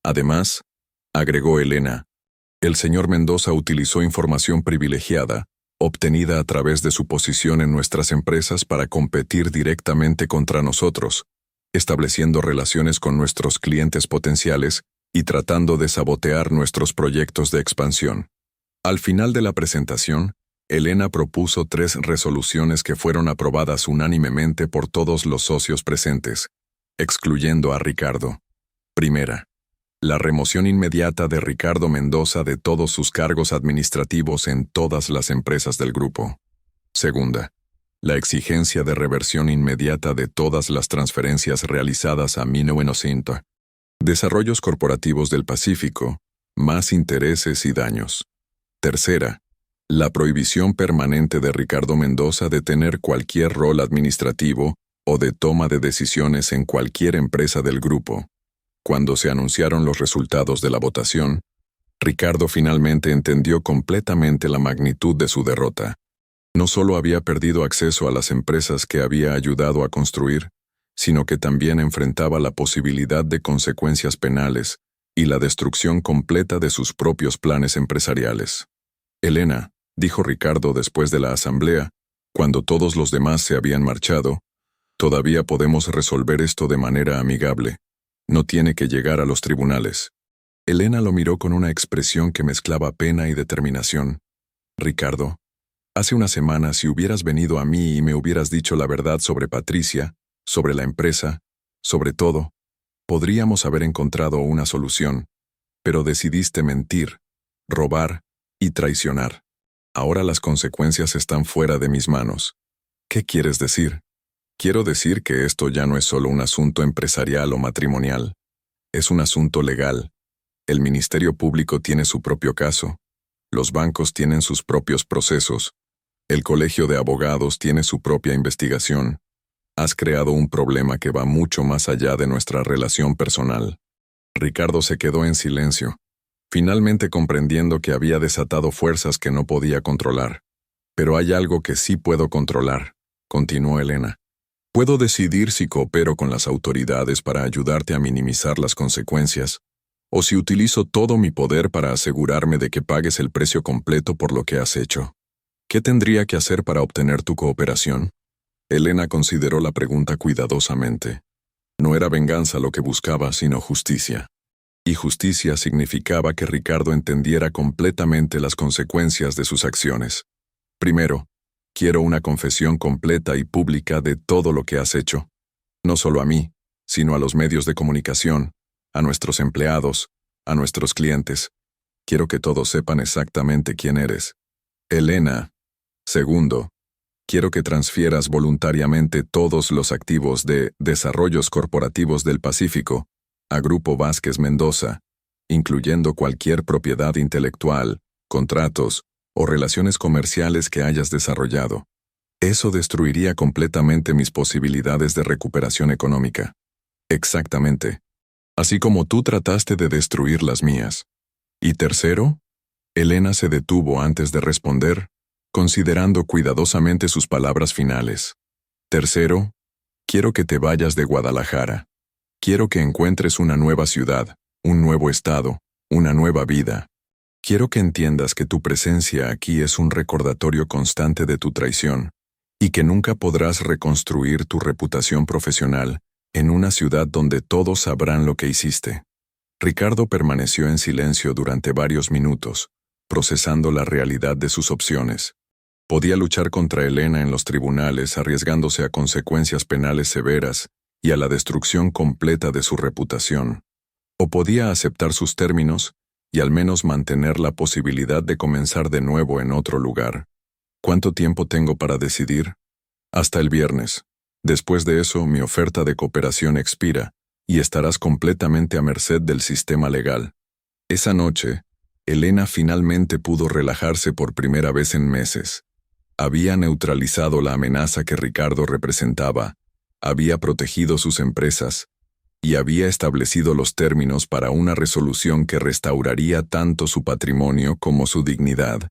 Además, agregó Elena, el señor Mendoza utilizó información privilegiada, obtenida a través de su posición en nuestras empresas para competir directamente contra nosotros, estableciendo relaciones con nuestros clientes potenciales y tratando de sabotear nuestros proyectos de expansión. Al final de la presentación, Elena propuso 3 resoluciones que fueron aprobadas unánimemente por todos los socios presentes, excluyendo a Ricardo. Primera, la remoción inmediata de Ricardo Mendoza de todos sus cargos administrativos en todas las empresas del grupo. Segunda, la exigencia de reversión inmediata de todas las transferencias realizadas a Minuenocinto. Desarrollos Corporativos del Pacífico, más intereses y daños. Tercera, la prohibición permanente de Ricardo Mendoza de tener cualquier rol administrativo o de toma de decisiones en cualquier empresa del grupo. Cuando se anunciaron los resultados de la votación, Ricardo finalmente entendió completamente la magnitud de su derrota. No solo había perdido acceso a las empresas que había ayudado a construir, sino que también enfrentaba la posibilidad de consecuencias penales y la destrucción completa de sus propios planes empresariales. Elena, dijo Ricardo después de la asamblea, cuando todos los demás se habían marchado, todavía podemos resolver esto de manera amigable. No tiene que llegar a los tribunales. Elena lo miró con una expresión que mezclaba pena y determinación. Ricardo, hace una semana si hubieras venido a mí y me hubieras dicho la verdad sobre Patricia, sobre la empresa, sobre todo, podríamos haber encontrado una solución, pero decidiste mentir, robar y traicionar. Ahora las consecuencias están fuera de mis manos. ¿Qué quieres decir? Quiero decir que esto ya no es solo un asunto empresarial o matrimonial. Es un asunto legal. El Ministerio Público tiene su propio caso. Los bancos tienen sus propios procesos. El Colegio de Abogados tiene su propia investigación. Has creado un problema que va mucho más allá de nuestra relación personal. Ricardo se quedó en silencio, finalmente comprendiendo que había desatado fuerzas que no podía controlar. Pero hay algo que sí puedo controlar, continuó Elena. Puedo decidir si coopero con las autoridades para ayudarte a minimizar las consecuencias, o si utilizo todo mi poder para asegurarme de que pagues el precio completo por lo que has hecho. ¿Qué tendría que hacer para obtener tu cooperación? Elena consideró la pregunta cuidadosamente. No era venganza lo que buscaba, sino justicia. Y justicia significaba que Ricardo entendiera completamente las consecuencias de sus acciones. Primero, quiero una confesión completa y pública de todo lo que has hecho. No solo a mí, sino a los medios de comunicación, a nuestros empleados, a nuestros clientes. Quiero que todos sepan exactamente quién eres. Elena. Segundo, quiero que transfieras voluntariamente todos los activos de Desarrollos Corporativos del Pacífico a Grupo Vázquez Mendoza, incluyendo cualquier propiedad intelectual, contratos o relaciones comerciales que hayas desarrollado. Eso destruiría completamente mis posibilidades de recuperación económica. Exactamente. Así como tú trataste de destruir las mías. Y tercero, Elena se detuvo antes de responder, considerando cuidadosamente sus palabras finales. Tercero, quiero que te vayas de Guadalajara. Quiero que encuentres una nueva ciudad, un nuevo estado, una nueva vida. Quiero que entiendas que tu presencia aquí es un recordatorio constante de tu traición, y que nunca podrás reconstruir tu reputación profesional en una ciudad donde todos sabrán lo que hiciste. Ricardo permaneció en silencio durante varios minutos, procesando la realidad de sus opciones. Podía luchar contra Elena en los tribunales arriesgándose a consecuencias penales severas y a la destrucción completa de su reputación. O podía aceptar sus términos y al menos mantener la posibilidad de comenzar de nuevo en otro lugar. ¿Cuánto tiempo tengo para decidir? Hasta el viernes. Después de eso, mi oferta de cooperación expira y estarás completamente a merced del sistema legal. Esa noche, Elena finalmente pudo relajarse por primera vez en meses. Había neutralizado la amenaza que Ricardo representaba, había protegido sus empresas y había establecido los términos para una resolución que restauraría tanto su patrimonio como su dignidad.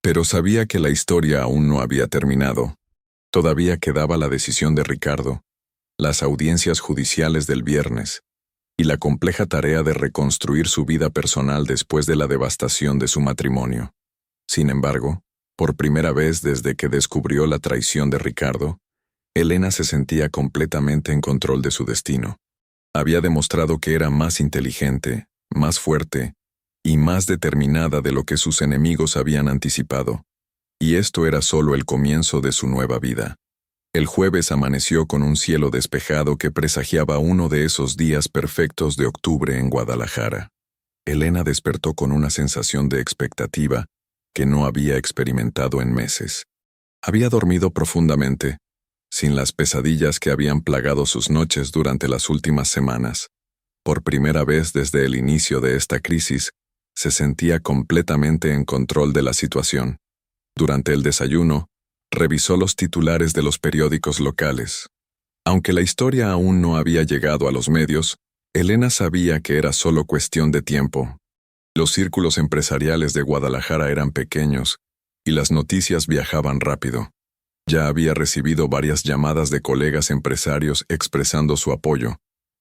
Pero sabía que la historia aún no había terminado. Todavía quedaba la decisión de Ricardo, las audiencias judiciales del viernes y la compleja tarea de reconstruir su vida personal después de la devastación de su matrimonio. Sin embargo, por primera vez desde que descubrió la traición de Ricardo, Elena se sentía completamente en control de su destino. Había demostrado que era más inteligente, más fuerte y más determinada de lo que sus enemigos habían anticipado. Y esto era solo el comienzo de su nueva vida. El jueves amaneció con un cielo despejado que presagiaba uno de esos días perfectos de octubre en Guadalajara. Elena despertó con una sensación de expectativa que no había experimentado en meses. Había dormido profundamente, sin las pesadillas que habían plagado sus noches durante las últimas semanas. Por primera vez desde el inicio de esta crisis, se sentía completamente en control de la situación. Durante el desayuno, revisó los titulares de los periódicos locales. Aunque la historia aún no había llegado a los medios, Elena sabía que era solo cuestión de tiempo. Los círculos empresariales de Guadalajara eran pequeños, y las noticias viajaban rápido. Ya había recibido varias llamadas de colegas empresarios expresando su apoyo,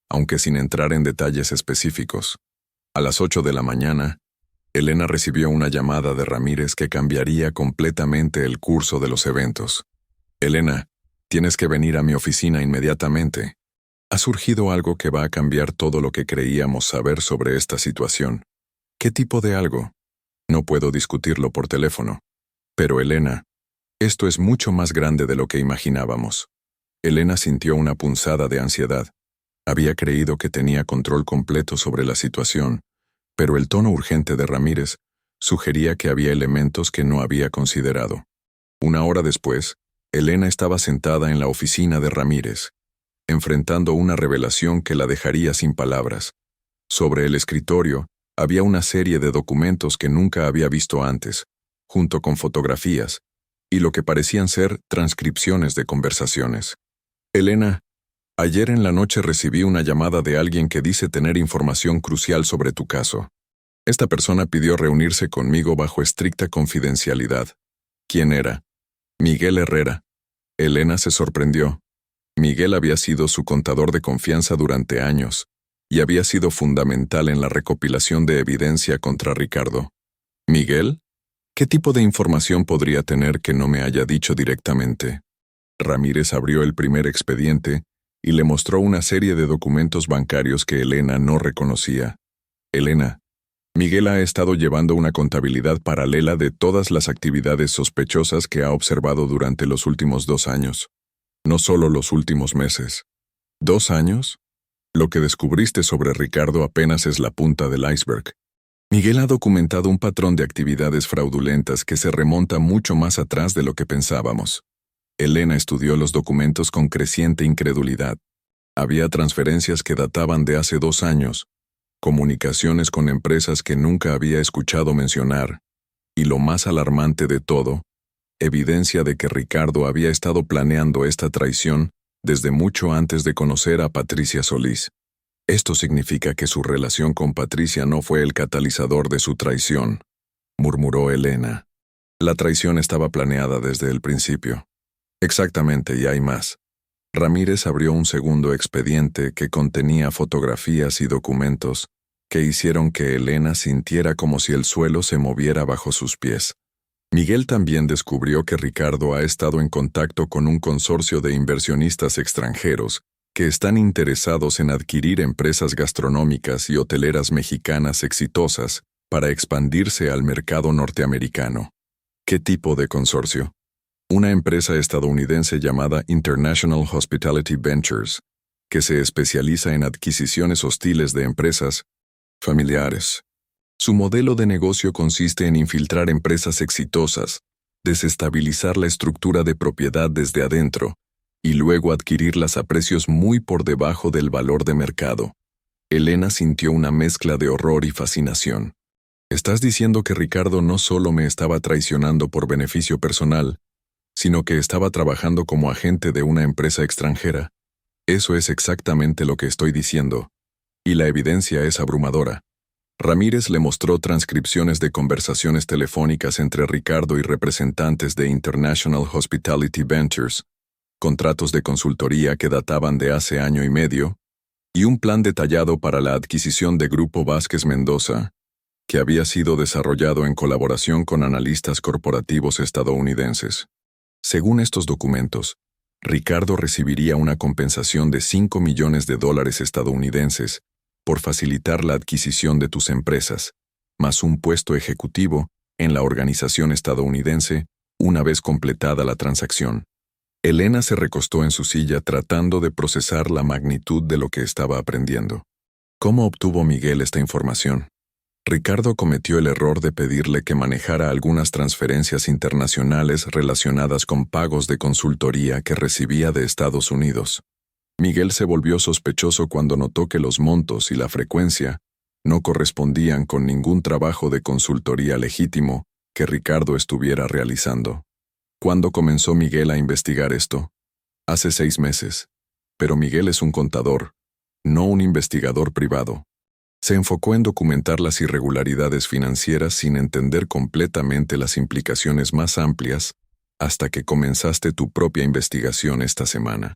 aunque sin entrar en detalles específicos. A las 8 de la mañana, Elena recibió una llamada de Ramírez que cambiaría completamente el curso de los eventos. «Elena, tienes que venir a mi oficina inmediatamente. Ha surgido algo que va a cambiar todo lo que creíamos saber sobre esta situación». «¿Qué tipo de algo?» «No puedo discutirlo por teléfono». «Pero Elena, esto es mucho más grande de lo que imaginábamos». Elena sintió una punzada de ansiedad. Había creído que tenía control completo sobre la situación, pero el tono urgente de Ramírez sugería que había elementos que no había considerado. Una hora después, Elena estaba sentada en la oficina de Ramírez, enfrentando una revelación que la dejaría sin palabras. Sobre el escritorio había una serie de documentos que nunca había visto antes, junto con fotografías, y lo que parecían ser transcripciones de conversaciones. «Elena, ayer en la noche recibí una llamada de alguien que dice tener información crucial sobre tu caso. Esta persona pidió reunirse conmigo bajo estricta confidencialidad». ¿Quién era? «Miguel Herrera». Elena se sorprendió. Miguel había sido su contador de confianza durante años y había sido fundamental en la recopilación de evidencia contra Ricardo. ¿Miguel? ¿Qué tipo de información podría tener que no me haya dicho directamente? Ramírez abrió el primer expediente y le mostró una serie de documentos bancarios que Elena no reconocía. «Elena, Miguel ha estado llevando una contabilidad paralela de todas las actividades sospechosas que ha observado durante los últimos 2 años. No solo los últimos meses». ¿2 años? Lo que descubriste sobre Ricardo apenas es la punta del iceberg. Miguel ha documentado un patrón de actividades fraudulentas que se remonta mucho más atrás de lo que pensábamos. Elena estudió los documentos con creciente incredulidad. Había transferencias que databan de hace 2 años, comunicaciones con empresas que nunca había escuchado mencionar, y lo más alarmante de todo, evidencia de que Ricardo había estado planeando esta traición desde mucho antes de conocer a Patricia Solís. Esto significa que su relación con Patricia no fue el catalizador de su traición, murmuró Elena. La traición estaba planeada desde el principio. Exactamente, y hay más. Ramírez abrió un segundo expediente que contenía fotografías y documentos que hicieron que Elena sintiera como si el suelo se moviera bajo sus pies. Miguel también descubrió que Ricardo ha estado en contacto con un consorcio de inversionistas extranjeros que están interesados en adquirir empresas gastronómicas y hoteleras mexicanas exitosas para expandirse al mercado norteamericano. ¿Qué tipo de consorcio? Una empresa estadounidense llamada International Hospitality Ventures, que se especializa en adquisiciones hostiles de empresas familiares. Su modelo de negocio consiste en infiltrar empresas exitosas, desestabilizar la estructura de propiedad desde adentro, y luego adquirirlas a precios muy por debajo del valor de mercado. Elena sintió una mezcla de horror y fascinación. ¿Estás diciendo que Ricardo no solo me estaba traicionando por beneficio personal, sino que estaba trabajando como agente de una empresa extranjera? Eso es exactamente lo que estoy diciendo, y la evidencia es abrumadora. Ramírez le mostró transcripciones de conversaciones telefónicas entre Ricardo y representantes de International Hospitality Ventures, contratos de consultoría que databan de hace año y medio, y un plan detallado para la adquisición de Grupo Vázquez Mendoza, que había sido desarrollado en colaboración con analistas corporativos estadounidenses. Según estos documentos, Ricardo recibiría una compensación de $5 millones estadounidenses por facilitar la adquisición de tus empresas, más un puesto ejecutivo en la organización estadounidense una vez completada la transacción. Elena se recostó en su silla tratando de procesar la magnitud de lo que estaba aprendiendo. ¿Cómo obtuvo Miguel esta información? Ricardo cometió el error de pedirle que manejara algunas transferencias internacionales relacionadas con pagos de consultoría que recibía de Estados Unidos. Miguel se volvió sospechoso cuando notó que los montos y la frecuencia no correspondían con ningún trabajo de consultoría legítimo que Ricardo estuviera realizando. ¿Cuándo comenzó Miguel a investigar esto? Hace 6 meses. Pero Miguel es un contador, no un investigador privado. Se enfocó en documentar las irregularidades financieras sin entender completamente las implicaciones más amplias hasta que comenzaste tu propia investigación esta semana.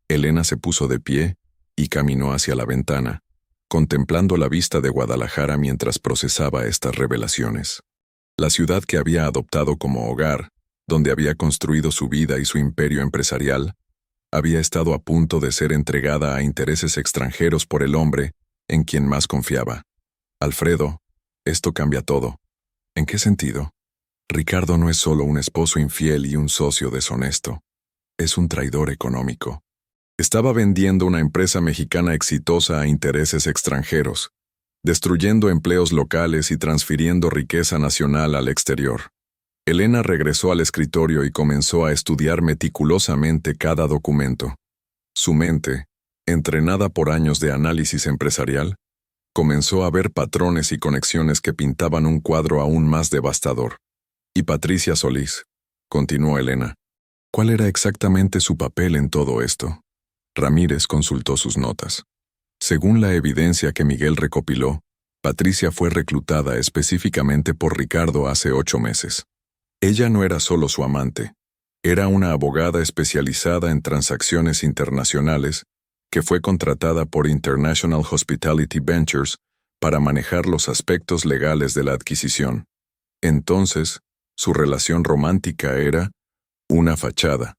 Elena se puso de pie y caminó hacia la ventana, contemplando la vista de Guadalajara mientras procesaba estas revelaciones. La ciudad que había adoptado como hogar, donde había construido su vida y su imperio empresarial, había estado a punto de ser entregada a intereses extranjeros por el hombre en quien más confiaba. Alfredo, esto cambia todo. ¿En qué sentido? Ricardo no es solo un esposo infiel y un socio deshonesto. Es un traidor económico. Estaba vendiendo una empresa mexicana exitosa a intereses extranjeros, destruyendo empleos locales y transfiriendo riqueza nacional al exterior. Elena regresó al escritorio y comenzó a estudiar meticulosamente cada documento. Su mente, entrenada por años de análisis empresarial, comenzó a ver patrones y conexiones que pintaban un cuadro aún más devastador. «Y Patricia Solís», continuó Elena. ¿Cuál era exactamente su papel en todo esto? Ramírez consultó sus notas. Según la evidencia que Miguel recopiló, Patricia fue reclutada específicamente por Ricardo hace 8 meses. Ella no era solo su amante, era una abogada especializada en transacciones internacionales que fue contratada por International Hospitality Ventures para manejar los aspectos legales de la adquisición. Entonces, su relación romántica era una fachada,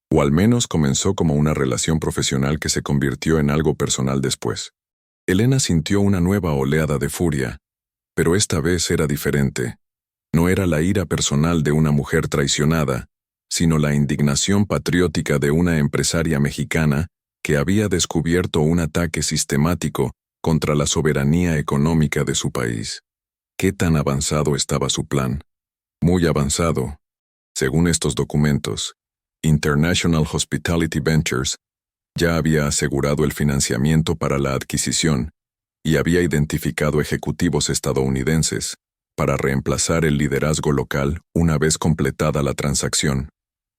o al menos comenzó como una relación profesional que se convirtió en algo personal después. Elena sintió una nueva oleada de furia, pero esta vez era diferente. No era la ira personal de una mujer traicionada, sino la indignación patriótica de una empresaria mexicana que había descubierto un ataque sistemático contra la soberanía económica de su país. ¿Qué tan avanzado estaba su plan? Muy avanzado. Según estos documentos, International Hospitality Ventures ya había asegurado el financiamiento para la adquisición y había identificado ejecutivos estadounidenses para reemplazar el liderazgo local una vez completada la transacción.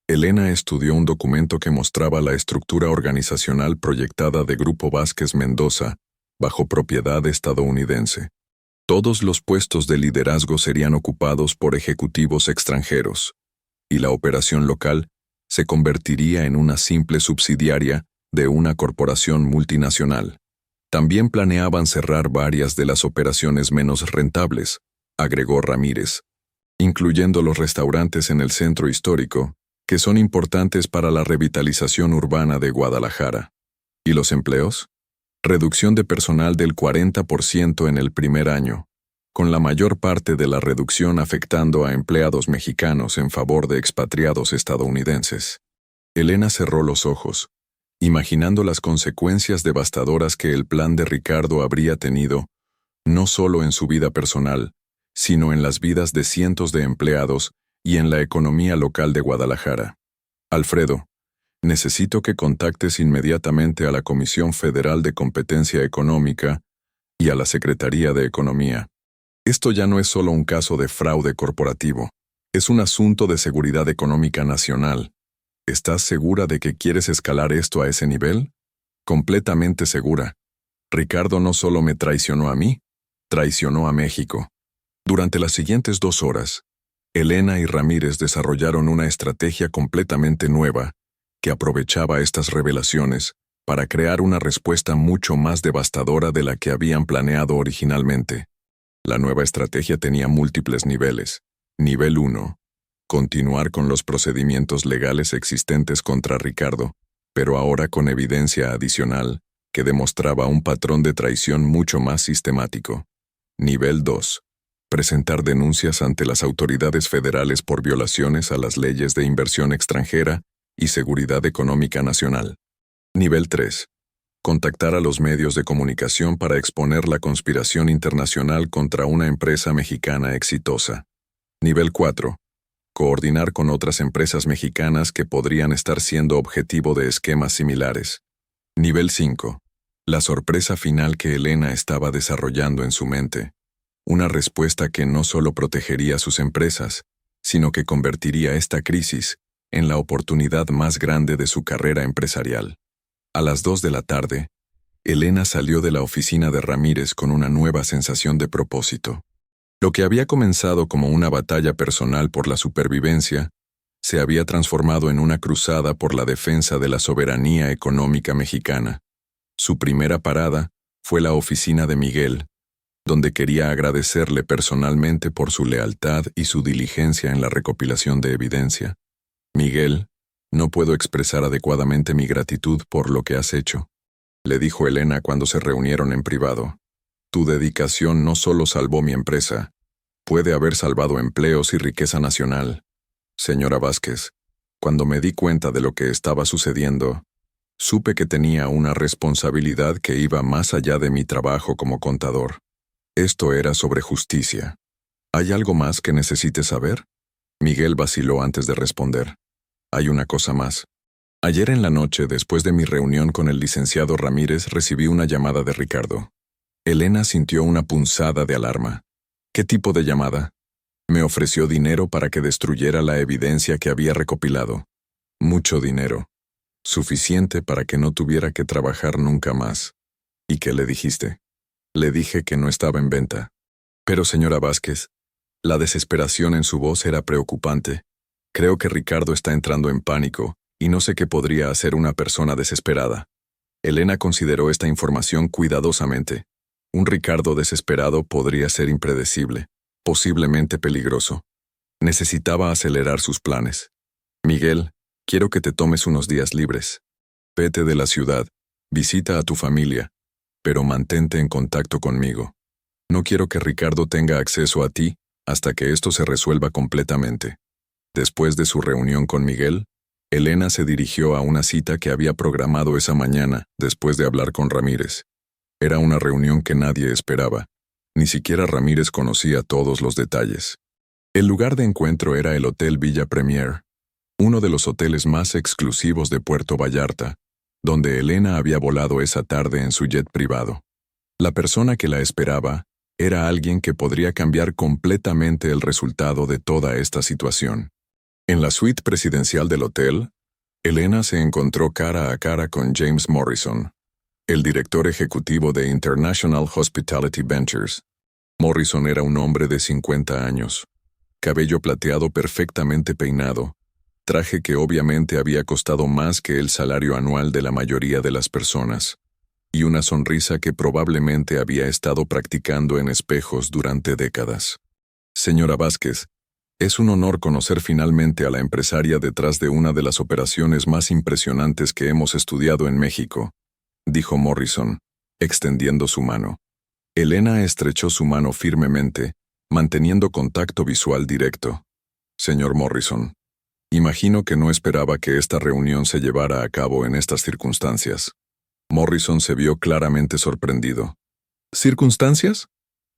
Elena estudió un documento que mostraba la estructura organizacional proyectada de Grupo Vázquez Mendoza bajo propiedad estadounidense. Todos los puestos de liderazgo serían ocupados por ejecutivos extranjeros, y la operación local se convertiría en una simple subsidiaria de una corporación multinacional. También planeaban cerrar varias de las operaciones menos rentables, agregó Ramírez, incluyendo los restaurantes en el centro histórico, que son importantes para la revitalización urbana de Guadalajara. ¿Y los empleos? Reducción de personal del 40% en el primer año, con la mayor parte de la reducción afectando a empleados mexicanos en favor de expatriados estadounidenses. Elena cerró los ojos imaginando las consecuencias devastadoras que el plan de Ricardo habría tenido, no solo en su vida personal, sino en las vidas de cientos de empleados y en la economía local de Guadalajara. Alfredo, necesito que contactes inmediatamente a la Comisión Federal de Competencia Económica y a la Secretaría de Economía. Esto ya no es solo un caso de fraude corporativo, es un asunto de seguridad económica nacional. ¿Estás segura de que quieres escalar esto a ese nivel? Completamente segura. Ricardo no solo me traicionó a mí, traicionó a México. Durante las siguientes 2 horas, Elena y Ramírez desarrollaron una estrategia completamente nueva que aprovechaba estas revelaciones para crear una respuesta mucho más devastadora de la que habían planeado originalmente. La nueva estrategia tenía múltiples niveles. Nivel 1. Continuar con los procedimientos legales existentes contra Ricardo, pero ahora con evidencia adicional que demostraba un patrón de traición mucho más sistemático. Nivel 2. Presentar denuncias ante las autoridades federales por violaciones a las leyes de inversión extranjera y seguridad económica nacional. Nivel 3. Contactar a los medios de comunicación para exponer la conspiración internacional contra una empresa mexicana exitosa. Nivel 4. Coordinar con otras empresas mexicanas que podrían estar siendo objetivo de esquemas similares. Nivel 5. La sorpresa final que Elena estaba desarrollando en su mente. Una respuesta que no solo protegería a sus empresas, sino que convertiría esta crisis en la oportunidad más grande de su carrera empresarial. A las 2 de la tarde, Elena salió de la oficina de Ramírez con una nueva sensación de propósito. Lo que había comenzado como una batalla personal por la supervivencia, se había transformado en una cruzada por la defensa de la soberanía económica mexicana. Su primera parada fue la oficina de Miguel, donde quería agradecerle personalmente por su lealtad y su diligencia en la recopilación de evidencia. Miguel, no puedo expresar adecuadamente mi gratitud por lo que has hecho, le dijo Elena cuando se reunieron en privado. Tu dedicación no solo salvó mi empresa, puede haber salvado empleos y riqueza nacional. Señora Vázquez, cuando me di cuenta de lo que estaba sucediendo, supe que tenía una responsabilidad que iba más allá de mi trabajo como contador. Esto era sobre justicia. ¿Hay algo más que necesites saber? Miguel vaciló antes de responder. Hay una cosa más. Ayer en la noche, después de mi reunión con el licenciado Ramírez, recibí una llamada de Ricardo. Elena sintió una punzada de alarma. ¿Qué tipo de llamada? Me ofreció dinero para que destruyera la evidencia que había recopilado. Mucho dinero. Suficiente para que no tuviera que trabajar nunca más. ¿Y qué le dijiste? Le dije que no estaba en venta. Pero señora Vázquez, la desesperación en su voz era preocupante. Creo que Ricardo está entrando en pánico, y no sé qué podría hacer una persona desesperada. Elena consideró esta información cuidadosamente. Un Ricardo desesperado podría ser impredecible, posiblemente peligroso. Necesitaba acelerar sus planes. Miguel, quiero que te tomes unos días libres. Vete de la ciudad, visita a tu familia, pero mantente en contacto conmigo. No quiero que Ricardo tenga acceso a ti hasta que esto se resuelva completamente. Después de su reunión con Miguel, Elena se dirigió a una cita que había programado esa mañana después de hablar con Ramírez. Era una reunión que nadie esperaba. Ni siquiera Ramírez conocía todos los detalles. El lugar de encuentro era el Hotel Villa Premier, uno de los hoteles más exclusivos de Puerto Vallarta, donde Elena había volado esa tarde en su jet privado. La persona que la esperaba era alguien que podría cambiar completamente el resultado de toda esta situación. En la suite presidencial del hotel, Elena se encontró cara a cara con James Morrison, el director ejecutivo de International Hospitality Ventures. Morrison era un hombre de 50 años, cabello plateado perfectamente peinado, traje que obviamente había costado más que el salario anual de la mayoría de las personas, y una sonrisa que probablemente había estado practicando en espejos durante décadas. Señora Vázquez, es un honor conocer finalmente a la empresaria detrás de una de las operaciones más impresionantes que hemos estudiado en México, dijo Morrison, extendiendo su mano. Elena estrechó su mano firmemente, manteniendo contacto visual directo. Señor Morrison, Imagino que no esperaba que esta reunión se llevara a cabo en estas circunstancias. Morrison se vio claramente sorprendido. ¿Circunstancias?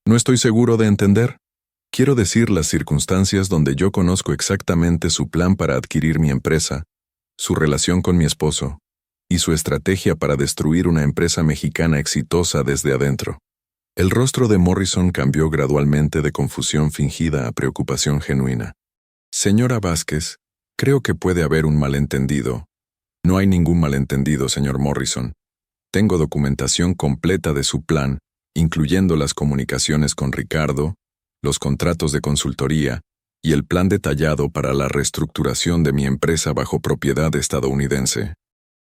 No estoy seguro de entender. Quiero decir las circunstancias donde yo conozco exactamente su plan para adquirir mi empresa, su relación con mi esposo, y su estrategia para destruir una empresa mexicana exitosa desde adentro. El rostro de Morrison cambió gradualmente de confusión fingida a preocupación genuina. Señora Vázquez, creo que puede haber un malentendido. No hay ningún malentendido, señor Morrison. Tengo documentación completa de su plan, incluyendo las comunicaciones con Ricardo, los contratos de consultoría y el plan detallado para la reestructuración de mi empresa bajo propiedad estadounidense.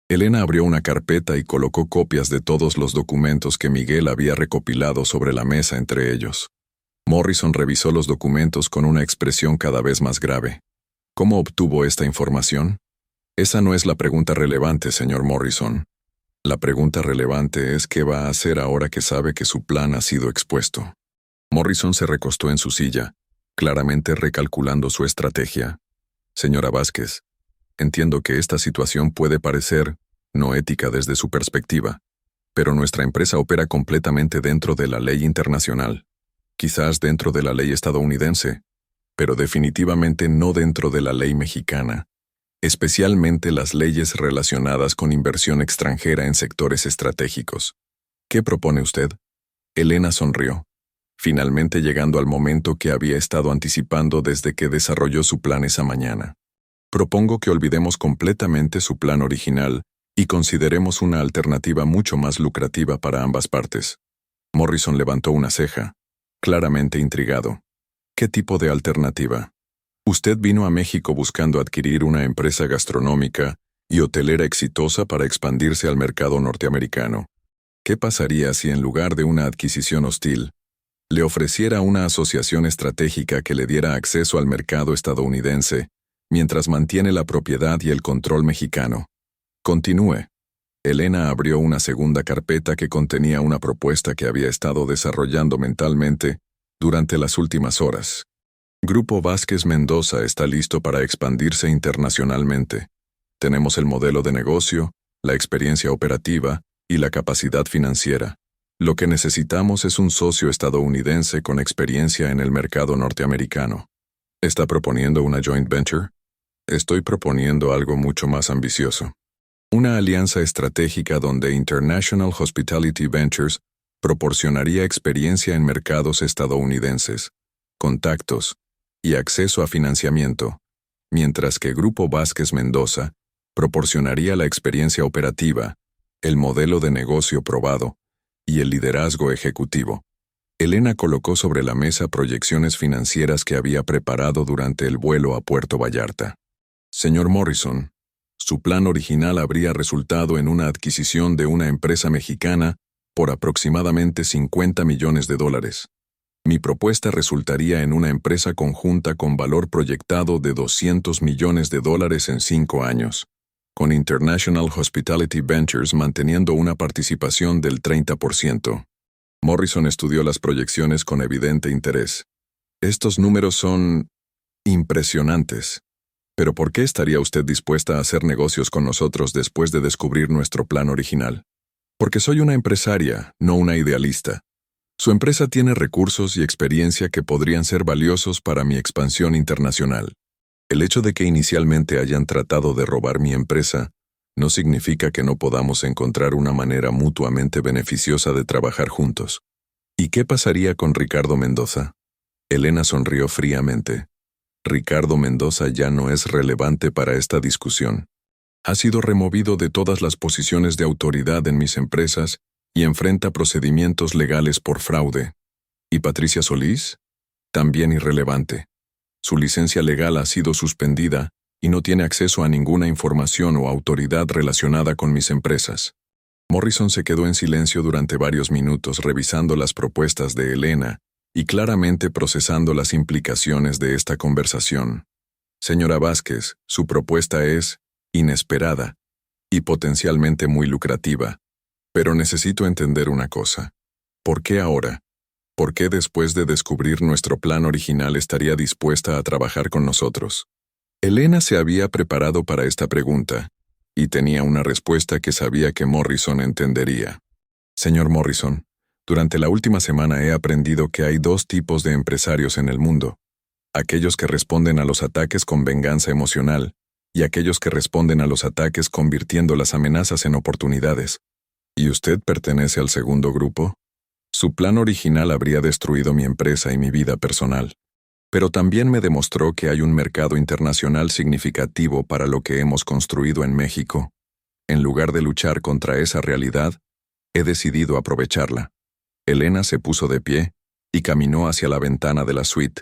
Elena abrió una carpeta y colocó copias de todos los documentos que Miguel había recopilado sobre la mesa entre ellos. Morrison revisó los documentos con una expresión cada vez más grave. ¿Cómo obtuvo esta información? Esa no es la pregunta relevante, señor Morrison. La pregunta relevante es qué va a hacer ahora que sabe que su plan ha sido expuesto. Morrison se recostó en su silla, claramente recalculando su estrategia. Señora Vázquez, entiendo que esta situación puede parecer no ética desde su perspectiva, pero nuestra empresa opera completamente dentro de la ley internacional, quizás dentro de la ley estadounidense, pero definitivamente no dentro de la ley mexicana, especialmente las leyes relacionadas con inversión extranjera en sectores estratégicos. ¿Qué propone usted? Elena sonrió, finalmente llegando al momento que había estado anticipando desde que desarrolló su plan esa mañana. Propongo que olvidemos completamente su plan original y consideremos una alternativa mucho más lucrativa para ambas partes. Morrison levantó una ceja, claramente intrigado. ¿Qué tipo de alternativa? Usted vino a México buscando adquirir una empresa gastronómica y hotelera exitosa para expandirse al mercado norteamericano. ¿Qué pasaría si en lugar de una adquisición hostil, le ofreciera una asociación estratégica que le diera acceso al mercado estadounidense, mientras mantiene la propiedad y el control mexicano? Continúe. Elena abrió una segunda carpeta que contenía una propuesta que había estado desarrollando mentalmente durante las últimas horas. Grupo Vázquez Mendoza está listo para expandirse internacionalmente. Tenemos el modelo de negocio, la experiencia operativa y la capacidad financiera. Lo que necesitamos es un socio estadounidense con experiencia en el mercado norteamericano. ¿Está proponiendo una joint venture? Estoy proponiendo algo mucho más ambicioso. Una alianza estratégica donde International Hospitality Ventures proporcionaría experiencia en mercados estadounidenses, contactos y acceso a financiamiento, mientras que Grupo Vázquez Mendoza proporcionaría la experiencia operativa, el modelo de negocio probado y el liderazgo ejecutivo. Elena colocó sobre la mesa proyecciones financieras que había preparado durante el vuelo a Puerto Vallarta. Señor Morrison, su plan original habría resultado en una adquisición de una empresa mexicana por aproximadamente $50 millones. Mi propuesta resultaría en una empresa conjunta con valor proyectado de $200 millones en 5 años, con International Hospitality Ventures manteniendo una participación del 30%. Morrison estudió las proyecciones con evidente interés. Estos números son impresionantes. Pero ¿por qué estaría usted dispuesta a hacer negocios con nosotros después de descubrir nuestro plan original? Porque soy una empresaria, no una idealista. Su empresa tiene recursos y experiencia que podrían ser valiosos para mi expansión internacional. El hecho de que inicialmente hayan tratado de robar mi empresa no significa que no podamos encontrar una manera mutuamente beneficiosa de trabajar juntos. ¿Y qué pasaría con Ricardo Mendoza? Elena sonrió fríamente. Ricardo Mendoza ya no es relevante para esta discusión. Ha sido removido de todas las posiciones de autoridad en mis empresas y enfrenta procedimientos legales por fraude. ¿Y Patricia Solís? También irrelevante. Su licencia legal ha sido suspendida y no tiene acceso a ninguna información o autoridad relacionada con mis empresas. Morrison se quedó en silencio durante varios minutos revisando las propuestas de Elena y claramente procesando las implicaciones de esta conversación. Señora Vázquez, su propuesta es inesperada y potencialmente muy lucrativa. Pero necesito entender una cosa. ¿Por qué ahora? ¿Por qué después de descubrir nuestro plan original estaría dispuesta a trabajar con nosotros? Elena se había preparado para esta pregunta, y tenía una respuesta que sabía que Morrison entendería. Señor Morrison, durante la última semana he aprendido que hay dos tipos de empresarios en el mundo: aquellos que responden a los ataques con venganza emocional, y aquellos que responden a los ataques convirtiendo las amenazas en oportunidades. ¿Y usted pertenece al segundo grupo? Su plan original habría destruido mi empresa y mi vida personal, pero también me demostró que hay un mercado internacional significativo para lo que hemos construido en México. En lugar de luchar contra esa realidad, he decidido aprovecharla. Elena se puso de pie y caminó hacia la ventana de la suite,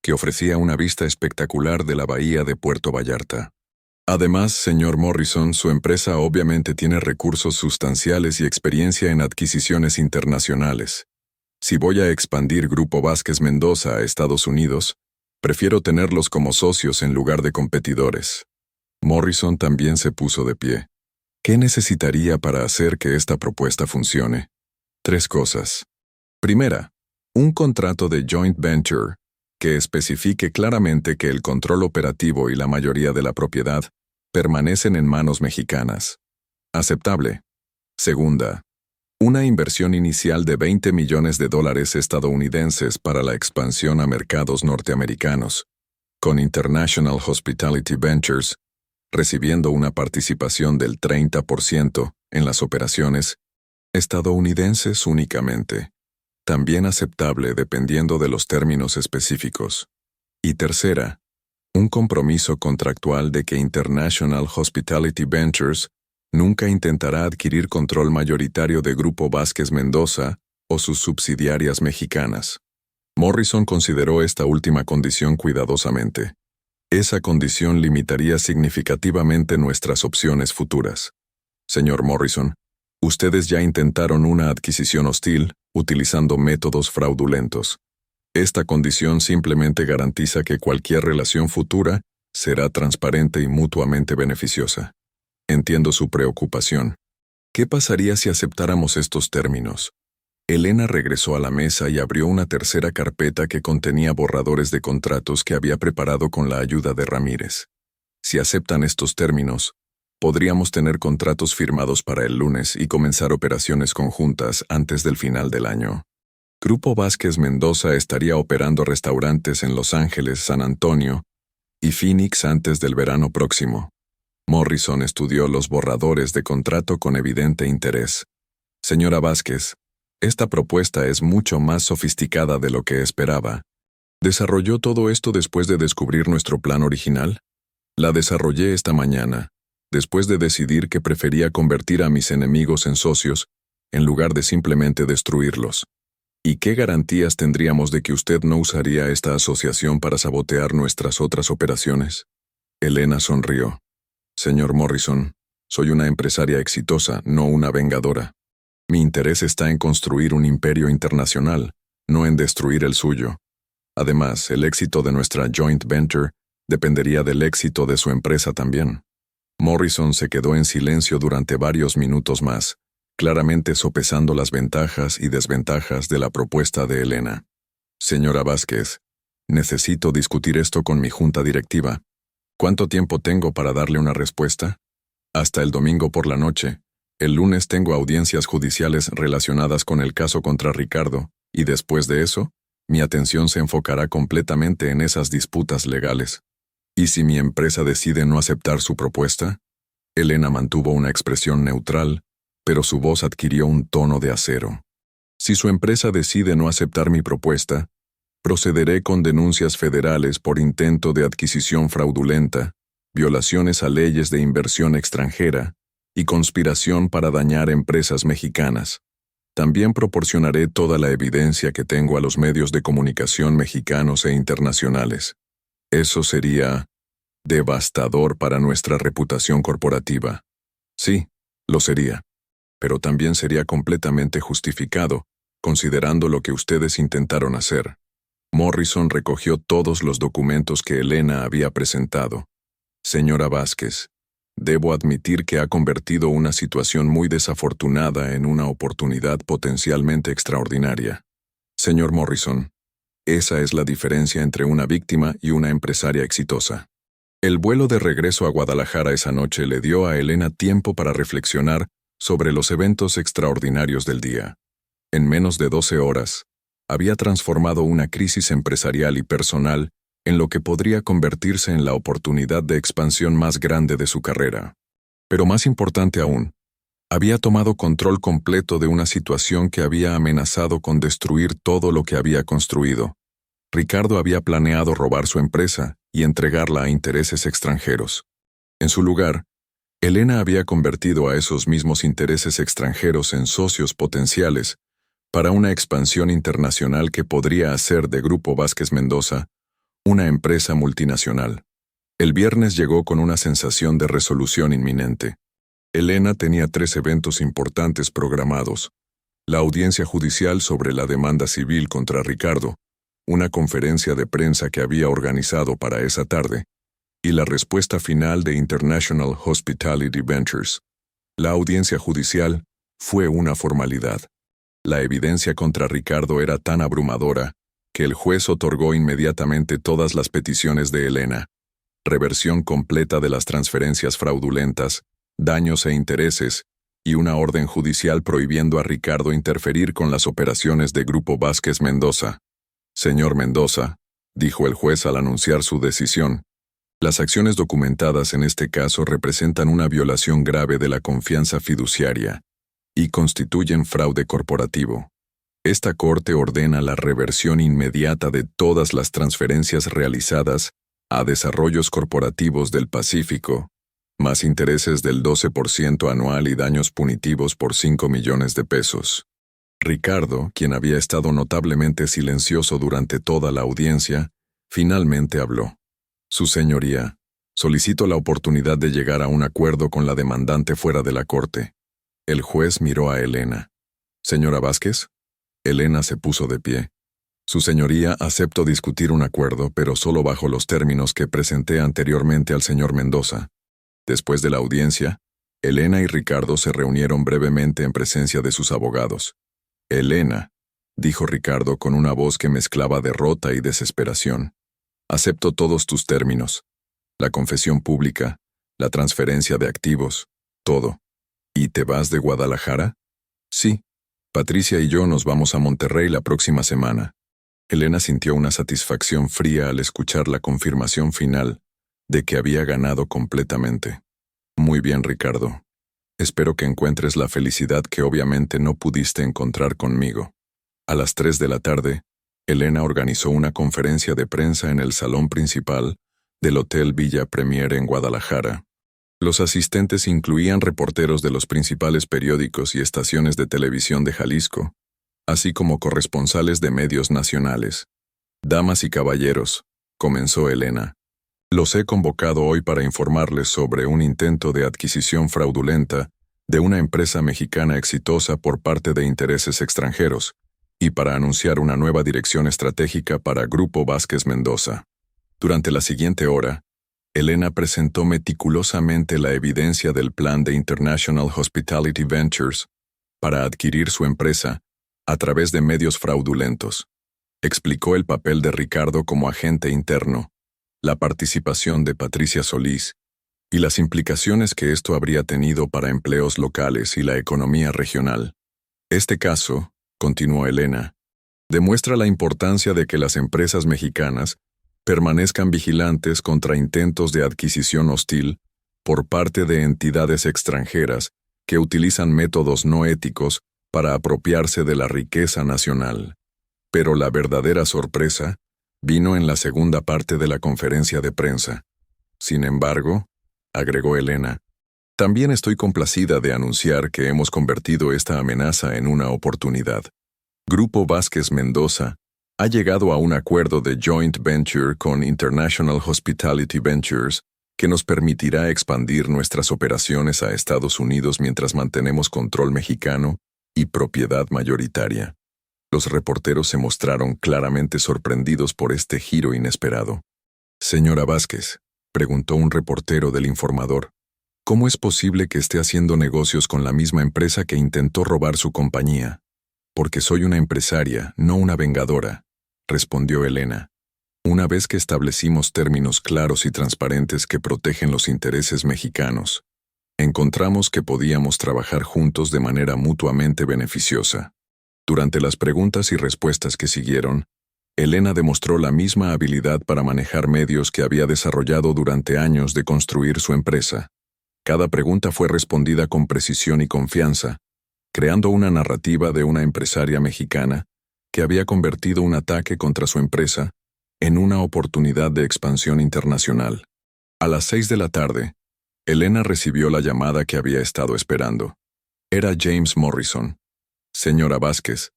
que ofrecía una vista espectacular de la bahía de Puerto Vallarta. Además, señor Morrison, su empresa obviamente tiene recursos sustanciales y experiencia en adquisiciones internacionales. Si voy a expandir Grupo Vázquez Mendoza a Estados Unidos, prefiero tenerlos como socios en lugar de competidores. Morrison también se puso de pie. ¿Qué necesitaría para hacer que esta propuesta funcione? 3 cosas. Primera, un contrato de joint venture que especifique claramente que el control operativo y la mayoría de la propiedad permanecen en manos mexicanas. Aceptable. Segunda, una inversión inicial de $20 millones estadounidenses para la expansión a mercados norteamericanos, con International Hospitality Ventures recibiendo una participación del 30% en las operaciones estadounidenses únicamente. También aceptable dependiendo de los términos específicos. Y tercera, un compromiso contractual de que International Hospitality Ventures nunca intentará adquirir control mayoritario de Grupo Vázquez Mendoza o sus subsidiarias mexicanas. Morrison consideró esta última condición cuidadosamente. Esa condición limitaría significativamente nuestras opciones futuras. Señor Morrison, ustedes ya intentaron una adquisición hostil utilizando métodos fraudulentos. Esta condición simplemente garantiza que cualquier relación futura será transparente y mutuamente beneficiosa. Entiendo su preocupación. ¿Qué pasaría si aceptáramos estos términos? Elena regresó a la mesa y abrió una tercera carpeta que contenía borradores de contratos que había preparado con la ayuda de Ramírez. Si aceptan estos términos, podríamos tener contratos firmados para el lunes y comenzar operaciones conjuntas antes del final del año. Grupo Vázquez Mendoza estaría operando restaurantes en Los Ángeles, San Antonio y Phoenix antes del verano próximo. Morrison estudió los borradores de contrato con evidente interés. Señora Vázquez, esta propuesta es mucho más sofisticada de lo que esperaba. ¿Desarrolló todo esto después de descubrir nuestro plan original? La desarrollé esta mañana, después de decidir que prefería convertir a mis enemigos en socios, en lugar de simplemente destruirlos. ¿Y qué garantías tendríamos de que usted no usaría esta asociación para sabotear nuestras otras operaciones? Elena sonrió. Señor Morrison, soy una empresaria exitosa, no una vengadora. Mi interés está en construir un imperio internacional, no en destruir el suyo. Además, el éxito de nuestra joint venture dependería del éxito de su empresa también. Morrison se quedó en silencio durante varios minutos más, claramente sopesando las ventajas y desventajas de la propuesta de Elena. Señora Vázquez, necesito discutir esto con mi junta directiva. ¿Cuánto tiempo tengo para darle una respuesta? Hasta el domingo por la noche. El lunes tengo audiencias judiciales relacionadas con el caso contra Ricardo, y después de eso, mi atención se enfocará completamente en esas disputas legales. ¿Y si mi empresa decide no aceptar su propuesta? Elena mantuvo una expresión neutral, pero su voz adquirió un tono de acero. Si su empresa decide no aceptar mi propuesta, procederé con denuncias federales por intento de adquisición fraudulenta, violaciones a leyes de inversión extranjera y conspiración para dañar empresas mexicanas. También proporcionaré toda la evidencia que tengo a los medios de comunicación mexicanos e internacionales. Eso sería devastador para nuestra reputación corporativa. Sí, lo sería. Pero también sería completamente justificado, considerando lo que ustedes intentaron hacer. Morrison recogió todos los documentos que Elena había presentado. Señora Vázquez, debo admitir que ha convertido una situación muy desafortunada en una oportunidad potencialmente extraordinaria. Señor Morrison, esa es la diferencia entre una víctima y una empresaria exitosa. El vuelo de regreso a Guadalajara esa noche le dio a Elena tiempo para reflexionar sobre los eventos extraordinarios del día. En menos de 12 horas, había transformado una crisis empresarial y personal en lo que podría convertirse en la oportunidad de expansión más grande de su carrera. Pero más importante aún, había tomado control completo de una situación que había amenazado con destruir todo lo que había construido. Ricardo había planeado robar su empresa y entregarla a intereses extranjeros. En su lugar, Elena había convertido a esos mismos intereses extranjeros en socios potenciales para una expansión internacional que podría hacer de Grupo Vázquez Mendoza una empresa multinacional. El viernes llegó con una sensación de resolución inminente. Elena tenía 3 eventos importantes programados: la audiencia judicial sobre la demanda civil contra Ricardo, una conferencia de prensa que había organizado para esa tarde, y la respuesta final de International Hospitality Ventures. La audiencia judicial fue una formalidad. La evidencia contra Ricardo era tan abrumadora que el juez otorgó inmediatamente todas las peticiones de Elena: reversión completa de las transferencias fraudulentas, daños e intereses, y una orden judicial prohibiendo a Ricardo interferir con las operaciones de Grupo Vázquez Mendoza. Señor Mendoza, dijo el juez al anunciar su decisión, las acciones documentadas en este caso representan una violación grave de la confianza fiduciaria y constituyen fraude corporativo. Esta Corte ordena la reversión inmediata de todas las transferencias realizadas a desarrollos corporativos del Pacífico, más intereses del 12% anual y daños punitivos por 5 millones de pesos. Ricardo, quien había estado notablemente silencioso durante toda la audiencia, finalmente habló. Su señoría, solicito la oportunidad de llegar a un acuerdo con la demandante fuera de la corte. El juez miró a Elena. ¿Señora Vázquez? Elena se puso de pie. Su señoría, acepto discutir un acuerdo, pero solo bajo los términos que presenté anteriormente al señor Mendoza. Después de la audiencia, Elena y Ricardo se reunieron brevemente en presencia de sus abogados. Elena, dijo Ricardo con una voz que mezclaba derrota y desesperación, acepto todos tus términos. La confesión pública, la transferencia de activos, todo. ¿Y te vas de Guadalajara? Sí. Patricia y yo nos vamos a Monterrey la próxima semana. Elena sintió una satisfacción fría al escuchar la confirmación final de que había ganado completamente. Muy bien, Ricardo. Espero que encuentres la felicidad que obviamente no pudiste encontrar conmigo. A las 3 de la tarde, Elena organizó una conferencia de prensa en el salón principal del Hotel Villa Premier en Guadalajara. Los asistentes incluían reporteros de los principales periódicos y estaciones de televisión de Jalisco, así como corresponsales de medios nacionales. Damas y caballeros, comenzó Elena. Los he convocado hoy para informarles sobre un intento de adquisición fraudulenta de una empresa mexicana exitosa por parte de intereses extranjeros, y para anunciar una nueva dirección estratégica para Grupo Vázquez Mendoza. Durante la siguiente hora, Elena presentó meticulosamente la evidencia del plan de International Hospitality Ventures para adquirir su empresa a través de medios fraudulentos. Explicó el papel de Ricardo como agente interno, la participación de Patricia Solís y las implicaciones que esto habría tenido para empleos locales y la economía regional. Este caso, continuó Elena, demuestra la importancia de que las empresas mexicanas permanezcan vigilantes contra intentos de adquisición hostil por parte de entidades extranjeras que utilizan métodos no éticos para apropiarse de la riqueza nacional. Pero la verdadera sorpresa vino en la segunda parte de la conferencia de prensa. Sin embargo, agregó Elena, también estoy complacida de anunciar que hemos convertido esta amenaza en una oportunidad. Grupo Vázquez Mendoza ha llegado a un acuerdo de joint venture con International Hospitality Ventures que nos permitirá expandir nuestras operaciones a Estados Unidos mientras mantenemos control mexicano y propiedad mayoritaria. Los reporteros se mostraron claramente sorprendidos por este giro inesperado. Señora Vázquez, preguntó un reportero del Informador, ¿cómo es posible que esté haciendo negocios con la misma empresa que intentó robar su compañía? Porque soy una empresaria, no una vengadora, respondió Elena. Una vez que establecimos términos claros y transparentes que protegen los intereses mexicanos, encontramos que podíamos trabajar juntos de manera mutuamente beneficiosa. Durante las preguntas y respuestas que siguieron, Elena demostró la misma habilidad para manejar medios que había desarrollado durante años de construir su empresa. Cada pregunta fue respondida con precisión y confianza, creando una narrativa de una empresaria mexicana que había convertido un ataque contra su empresa en una oportunidad de expansión internacional. A las 6 de la tarde, Elena recibió la llamada que había estado esperando. Era James Morrison. Señora Vázquez,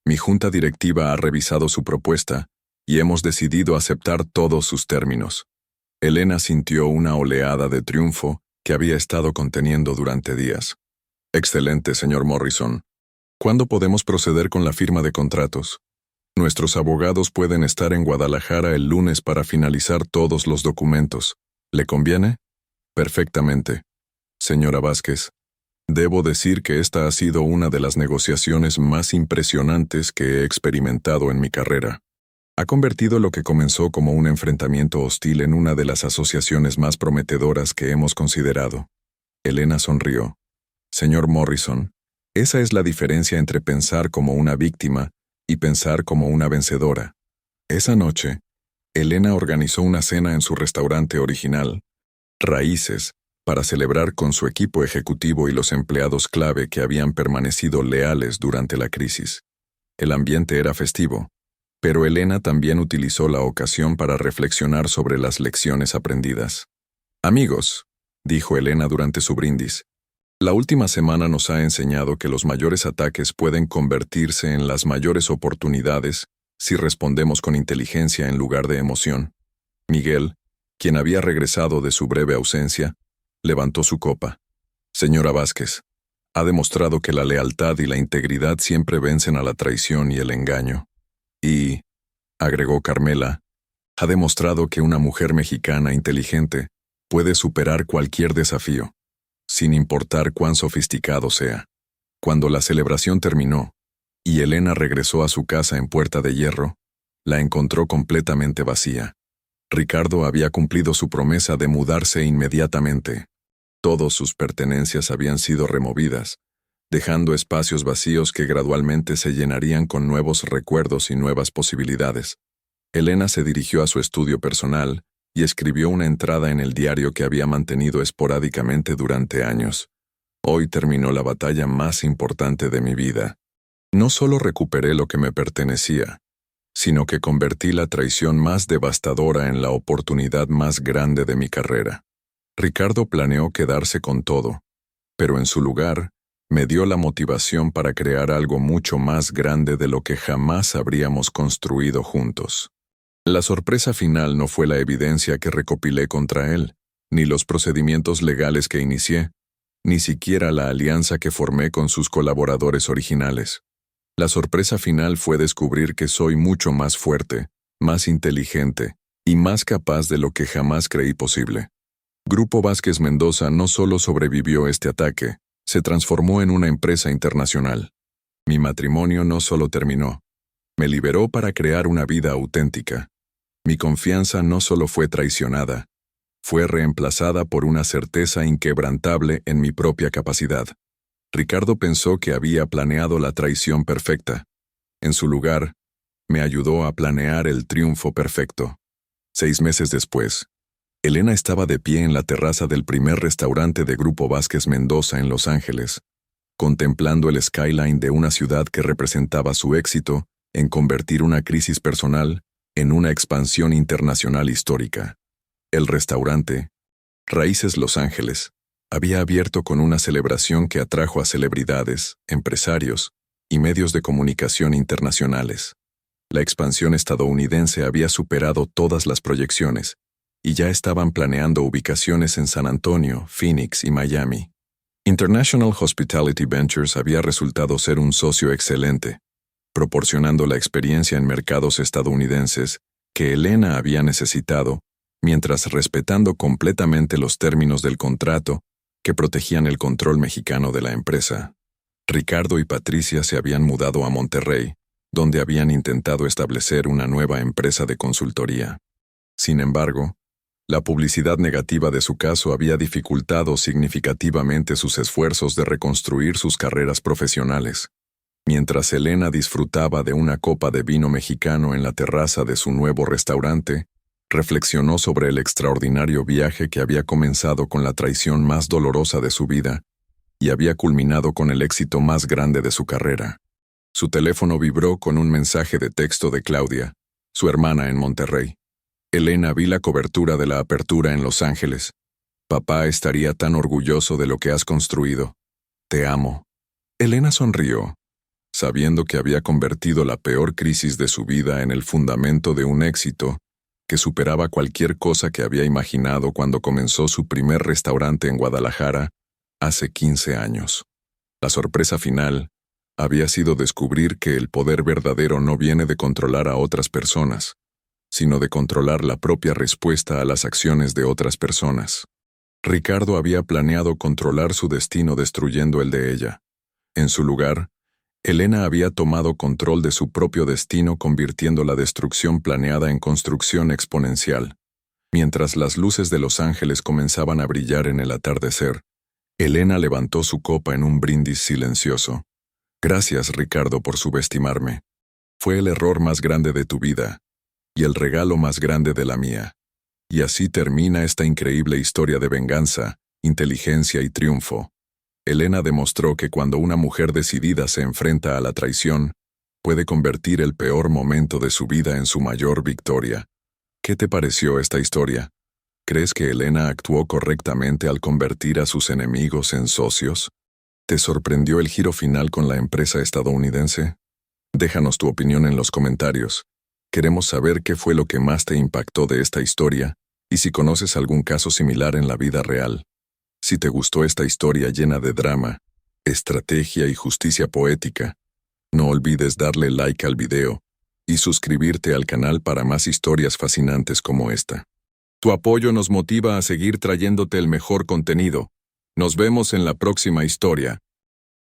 mi junta directiva ha revisado su propuesta y hemos decidido aceptar todos sus términos. Elena sintió una oleada de triunfo que había estado conteniendo durante días. Excelente, señor Morrison. ¿Cuándo podemos proceder con la firma de contratos? Nuestros abogados pueden estar en Guadalajara el lunes para finalizar todos los documentos. ¿Le conviene? Perfectamente. Señora Vázquez, debo decir que esta ha sido una de las negociaciones más impresionantes que he experimentado en mi carrera. Ha convertido lo que comenzó como un enfrentamiento hostil en una de las asociaciones más prometedoras que hemos considerado. Elena sonrió. Señor Morrison, esa es la diferencia entre pensar como una víctima y pensar como una vencedora. Esa noche, Elena organizó una cena en su restaurante original, Raíces, para celebrar con su equipo ejecutivo y los empleados clave que habían permanecido leales durante la crisis. El ambiente era festivo, pero Elena también utilizó la ocasión para reflexionar sobre las lecciones aprendidas. Amigos, dijo Elena durante su brindis, la última semana nos ha enseñado que los mayores ataques pueden convertirse en las mayores oportunidades si respondemos con inteligencia en lugar de emoción. Miguel, quien había regresado de su breve ausencia, levantó su copa. Señora Vázquez, ha demostrado que la lealtad y la integridad siempre vencen a la traición y el engaño. Y, agregó Carmela, ha demostrado que una mujer mexicana inteligente puede superar cualquier desafío, sin importar cuán sofisticado sea. Cuando la celebración terminó, y Elena regresó a su casa en Puerta de Hierro, la encontró completamente vacía. Ricardo había cumplido su promesa de mudarse inmediatamente. Todas sus pertenencias habían sido removidas, dejando espacios vacíos que gradualmente se llenarían con nuevos recuerdos y nuevas posibilidades. Elena se dirigió a su estudio personal y escribió una entrada en el diario que había mantenido esporádicamente durante años. Hoy terminó la batalla más importante de mi vida. No solo recuperé lo que me pertenecía, sino que convertí la traición más devastadora en la oportunidad más grande de mi carrera. Ricardo planeó quedarse con todo, pero en su lugar, me dio la motivación para crear algo mucho más grande de lo que jamás habríamos construido juntos. La sorpresa final no fue la evidencia que recopilé contra él, ni los procedimientos legales que inicié, ni siquiera la alianza que formé con sus colaboradores originales. La sorpresa final fue descubrir que soy mucho más fuerte, más inteligente y más capaz de lo que jamás creí posible. Grupo Vázquez Mendoza no solo sobrevivió este ataque, se transformó en una empresa internacional. Mi matrimonio no solo terminó, me liberó para crear una vida auténtica. Mi confianza no solo fue traicionada, fue reemplazada por una certeza inquebrantable en mi propia capacidad. Ricardo pensó que había planeado la traición perfecta. En su lugar, me ayudó a planear el triunfo perfecto. 6 meses después, Elena estaba de pie en la terraza del primer restaurante de Grupo Vázquez Mendoza en Los Ángeles, contemplando el skyline de una ciudad que representaba su éxito en convertir una crisis personal en una expansión internacional histórica. El restaurante, Raíces Los Ángeles, había abierto con una celebración que atrajo a celebridades, empresarios y medios de comunicación internacionales. La expansión estadounidense había superado todas las proyecciones, y ya estaban planeando ubicaciones en San Antonio, Phoenix y Miami. International Hospitality Ventures había resultado ser un socio excelente, proporcionando la experiencia en mercados estadounidenses que Elena había necesitado, mientras respetando completamente los términos del contrato que protegían el control mexicano de la empresa. Ricardo y Patricia se habían mudado a Monterrey, donde habían intentado establecer una nueva empresa de consultoría. Sin embargo, la publicidad negativa de su caso había dificultado significativamente sus esfuerzos de reconstruir sus carreras profesionales. Mientras Elena disfrutaba de una copa de vino mexicano en la terraza de su nuevo restaurante, reflexionó sobre el extraordinario viaje que había comenzado con la traición más dolorosa de su vida y había culminado con el éxito más grande de su carrera. Su teléfono vibró con un mensaje de texto de Claudia, su hermana en Monterrey. Elena, vi la cobertura de la apertura en Los Ángeles. Papá estaría tan orgulloso de lo que has construido. Te amo. Elena sonrió, sabiendo que había convertido la peor crisis de su vida en el fundamento de un éxito que superaba cualquier cosa que había imaginado cuando comenzó su primer restaurante en Guadalajara hace 15 años. La sorpresa final había sido descubrir que el poder verdadero no viene de controlar a otras personas, sino de controlar la propia respuesta a las acciones de otras personas. Ricardo había planeado controlar su destino destruyendo el de ella. En su lugar, Elena había tomado control de su propio destino convirtiendo la destrucción planeada en construcción exponencial. Mientras las luces de Los Ángeles comenzaban a brillar en el atardecer, Elena levantó su copa en un brindis silencioso. Gracias, Ricardo, por subestimarme. Fue el error más grande de tu vida y el regalo más grande de la mía. Y así termina esta increíble historia de venganza, inteligencia y triunfo. Elena demostró que cuando una mujer decidida se enfrenta a la traición, puede convertir el peor momento de su vida en su mayor victoria. ¿Qué te pareció esta historia? ¿Crees que Elena actuó correctamente al convertir a sus enemigos en socios? ¿Te sorprendió el giro final con la empresa estadounidense? Déjanos tu opinión en los comentarios. Queremos saber qué fue lo que más te impactó de esta historia y si conoces algún caso similar en la vida real. Si te gustó esta historia llena de drama, estrategia y justicia poética, no olvides darle like al video y suscribirte al canal para más historias fascinantes como esta. Tu apoyo nos motiva a seguir trayéndote el mejor contenido. Nos vemos en la próxima historia.